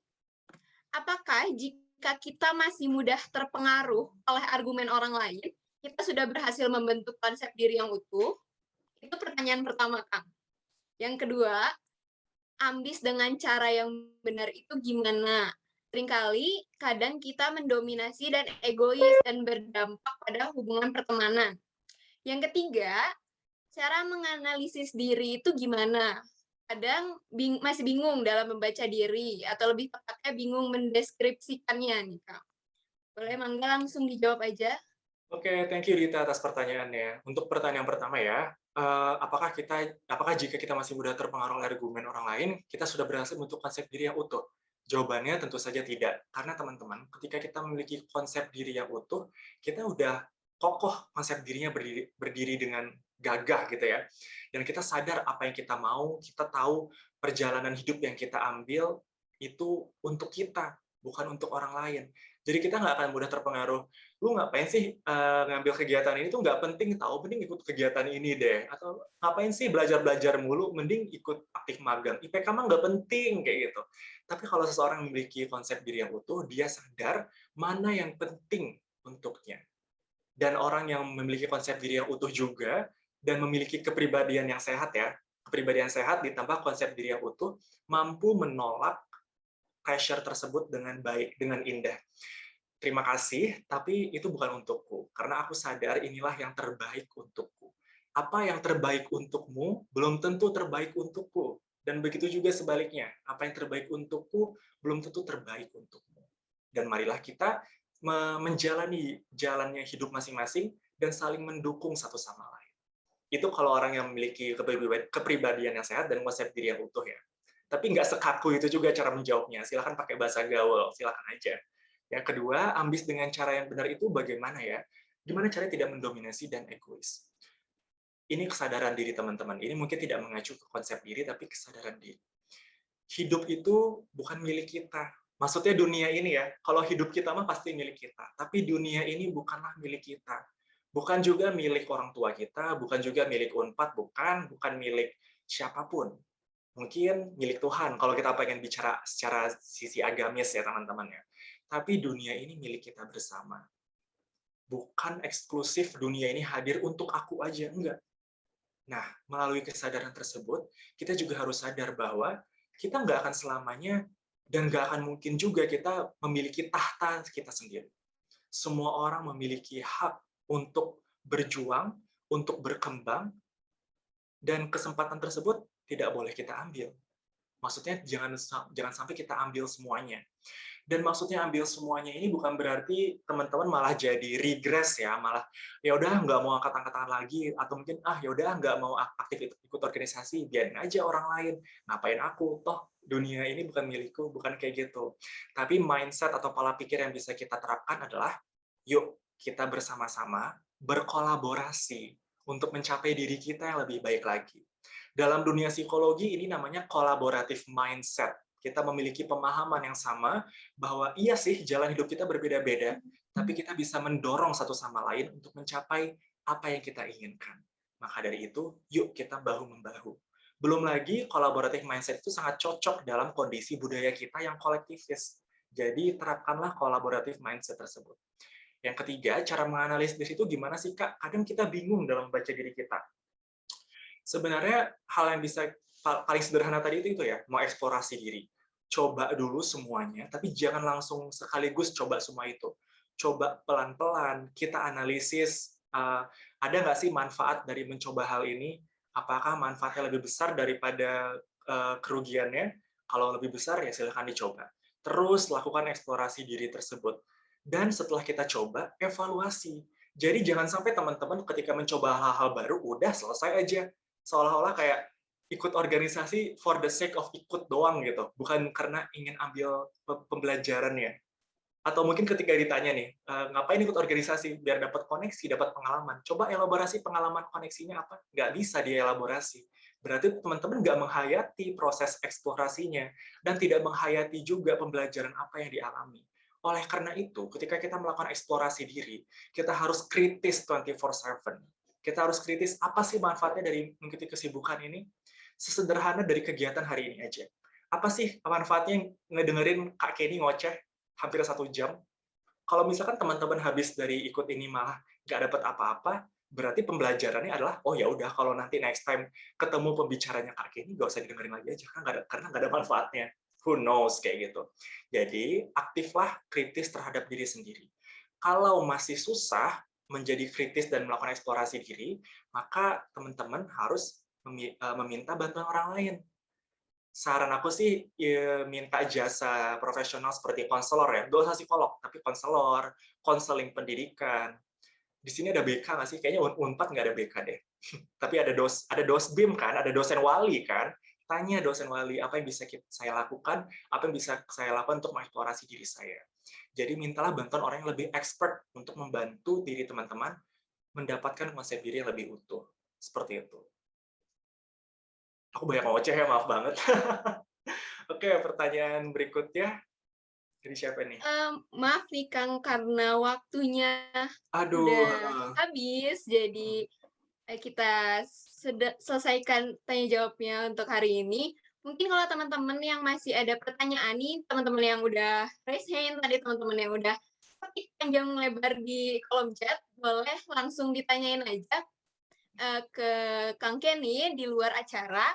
Apakah jika kita masih mudah terpengaruh oleh argumen orang lain, kita sudah berhasil membentuk konsep diri yang utuh? Itu pertanyaan pertama, Kang. Yang kedua, ambis dengan cara yang benar itu gimana? Seringkali kadang kita mendominasi dan egois dan berdampak pada hubungan pertemanan. Yang ketiga, cara menganalisis diri itu gimana? Kadang masih bingung dalam membaca diri, atau lebih tepatnya bingung mendeskripsikannya nih, Kak. Boleh Mangga langsung dijawab aja? Oke, thank you Dita atas pertanyaannya. Untuk pertanyaan pertama ya, apakah jika kita masih mudah terpengaruh oleh argumen orang lain, kita sudah berhasil membentuk konsep diri yang utuh? Jawabannya tentu saja tidak. Karena teman-teman, ketika kita memiliki konsep diri yang utuh, kita udah kokoh konsep dirinya berdiri dengan gagah gitu ya. Dan kita sadar apa yang kita mau, kita tahu perjalanan hidup yang kita ambil itu untuk kita, bukan untuk orang lain. Jadi kita nggak akan mudah terpengaruh. Lu ngapain sih ngambil kegiatan ini tuh nggak penting tahu, mending ikut kegiatan ini deh. Atau ngapain sih belajar mulu, mending ikut aktif magang. IPK mah nggak penting kayak gitu. Tapi kalau seseorang memiliki konsep diri yang utuh, dia sadar mana yang penting untuknya. Dan orang yang memiliki konsep diri yang utuh juga dan memiliki kepribadian yang sehat ya, kepribadian sehat ditambah konsep diri yang utuh, mampu menolak pressure tersebut dengan baik, dengan indah. Terima kasih, tapi itu bukan untukku. Karena aku sadar inilah yang terbaik untukku. Apa yang terbaik untukmu belum tentu terbaik untukku. Dan begitu juga sebaliknya. Apa yang terbaik untukku belum tentu terbaik untukmu. Dan marilah kita menjalani jalannya hidup masing-masing dan saling mendukung satu sama lain. Itu kalau orang yang memiliki kepribadian yang sehat dan konsep diri yang utuh ya. Tapi nggak sekaku itu juga cara menjawabnya. Silakan pakai bahasa gaul, silakan aja. Yang kedua, ambis dengan cara yang benar itu bagaimana ya? Gimana caranya tidak mendominasi dan egois? Ini kesadaran diri teman-teman. Ini mungkin tidak mengacu ke konsep diri, tapi kesadaran diri. Hidup itu bukan milik kita. Maksudnya dunia ini ya, kalau hidup kita mah pasti milik kita. Tapi dunia ini bukanlah milik kita. Bukan juga milik orang tua kita, bukan juga milik UNPAD, bukan milik siapapun. Mungkin milik Tuhan, kalau kita pengen bicara secara sisi agamis ya teman-teman ya. Tapi dunia ini milik kita bersama. Bukan eksklusif dunia ini hadir untuk aku aja, enggak. Nah, melalui kesadaran tersebut, kita juga harus sadar bahwa kita nggak akan selamanya dan nggak akan mungkin juga kita memiliki tahta kita sendiri. Semua orang memiliki hak untuk berjuang, untuk berkembang, dan kesempatan tersebut tidak boleh kita ambil. Maksudnya jangan sampai kita ambil semuanya. Dan maksudnya ambil semuanya ini bukan berarti teman-teman malah jadi regress ya, malah ya udah nggak mau angkat-angkat tangan lagi, atau mungkin ya udah nggak mau aktif ikut organisasi, biarin aja orang lain, ngapain aku, toh dunia ini bukan milikku, bukan kayak gitu. Tapi mindset atau pola pikir yang bisa kita terapkan adalah, yuk kita bersama-sama berkolaborasi untuk mencapai diri kita yang lebih baik lagi. Dalam dunia psikologi ini namanya collaborative mindset. Kita memiliki pemahaman yang sama bahwa iya sih jalan hidup kita berbeda-beda, tapi kita bisa mendorong satu sama lain untuk mencapai apa yang kita inginkan. Maka dari itu, yuk kita bahu-membahu. Belum lagi, collaborative mindset itu sangat cocok dalam kondisi budaya kita yang kolektivis. Jadi, terapkanlah collaborative mindset tersebut. Yang ketiga, cara menganalisis diri itu gimana sih, Kak? Kadang kita bingung dalam membaca diri kita. Sebenarnya, hal yang bisa paling sederhana tadi itu ya, mau eksplorasi diri. Coba dulu semuanya, tapi jangan langsung sekaligus coba semua itu. Coba pelan-pelan, kita analisis, ada nggak sih manfaat dari mencoba hal ini? Apakah manfaatnya lebih besar daripada kerugiannya? Kalau lebih besar, ya silakan dicoba. Terus lakukan eksplorasi diri tersebut. Dan setelah kita coba, evaluasi. Jadi jangan sampai teman-teman ketika mencoba hal-hal baru, udah selesai aja. Seolah-olah kayak ikut organisasi for the sake of ikut doang gitu, bukan karena ingin ambil pembelajarannya. Atau mungkin ketika ditanya nih, ngapain ikut organisasi? Biar dapat koneksi, dapat pengalaman. Coba elaborasi pengalaman koneksinya apa? Nggak bisa dielaborasi. Berarti teman-teman nggak menghayati proses eksplorasinya, dan tidak menghayati juga pembelajaran apa yang dialami. Oleh karena itu, ketika kita melakukan eksplorasi diri, kita harus kritis 24/7. Kita harus kritis, apa sih manfaatnya dari mengikuti kesibukan ini? Sesederhana dari kegiatan hari ini aja. Apa sih manfaatnya ngedengerin Kak Kenny ngoceh hampir 1 jam? Kalau misalkan teman-teman habis dari ikut ini malah nggak dapat apa-apa, berarti pembelajarannya adalah, oh ya udah, kalau nanti next time ketemu pembicaranya Kak Kenny, nggak usah didengerin lagi aja, karena nggak ada manfaatnya. Who knows, kayak gitu. Jadi, aktiflah kritis terhadap diri sendiri. Kalau masih susah menjadi kritis dan melakukan eksplorasi diri, maka teman-teman harus meminta bantuan orang lain. Saran aku sih, ya, minta jasa profesional seperti konselor ya, nggak usah psikolog, tapi konselor, konseling pendidikan. Di sini ada BK nggak sih? Kayaknya Unpad nggak ada BK deh. Tapi ada dosbim kan, ada dosen wali kan. Tanya dosen wali, apa yang bisa saya lakukan, apa yang bisa saya lakukan untuk mengeksplorasi diri saya. Jadi mintalah bantuan orang yang lebih expert untuk membantu diri teman-teman mendapatkan konsep diri yang lebih utuh. Seperti itu. Aku banyak ngoceh ya, maaf banget. Oke, pertanyaan berikutnya dari siapa nih? Maaf nih Kang, karena waktunya Aduh, udah habis, jadi kita selesaikan tanya jawabnya untuk hari ini. Mungkin kalau teman-teman yang masih ada pertanyaan nih, teman-teman yang udah raise hand, tadi teman-teman yang udah ketik panjang lebar di kolom chat, boleh langsung ditanyain aja ke Kang Kenny di luar acara,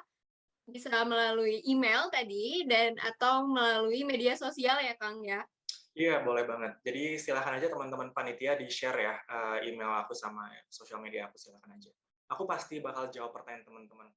bisa melalui email tadi dan atau melalui media sosial ya Kang ya. Iya, boleh banget. Jadi silakan aja teman-teman panitia di-share ya email aku sama sosial media aku, silakan aja. Aku pasti bakal jawab pertanyaan teman-teman.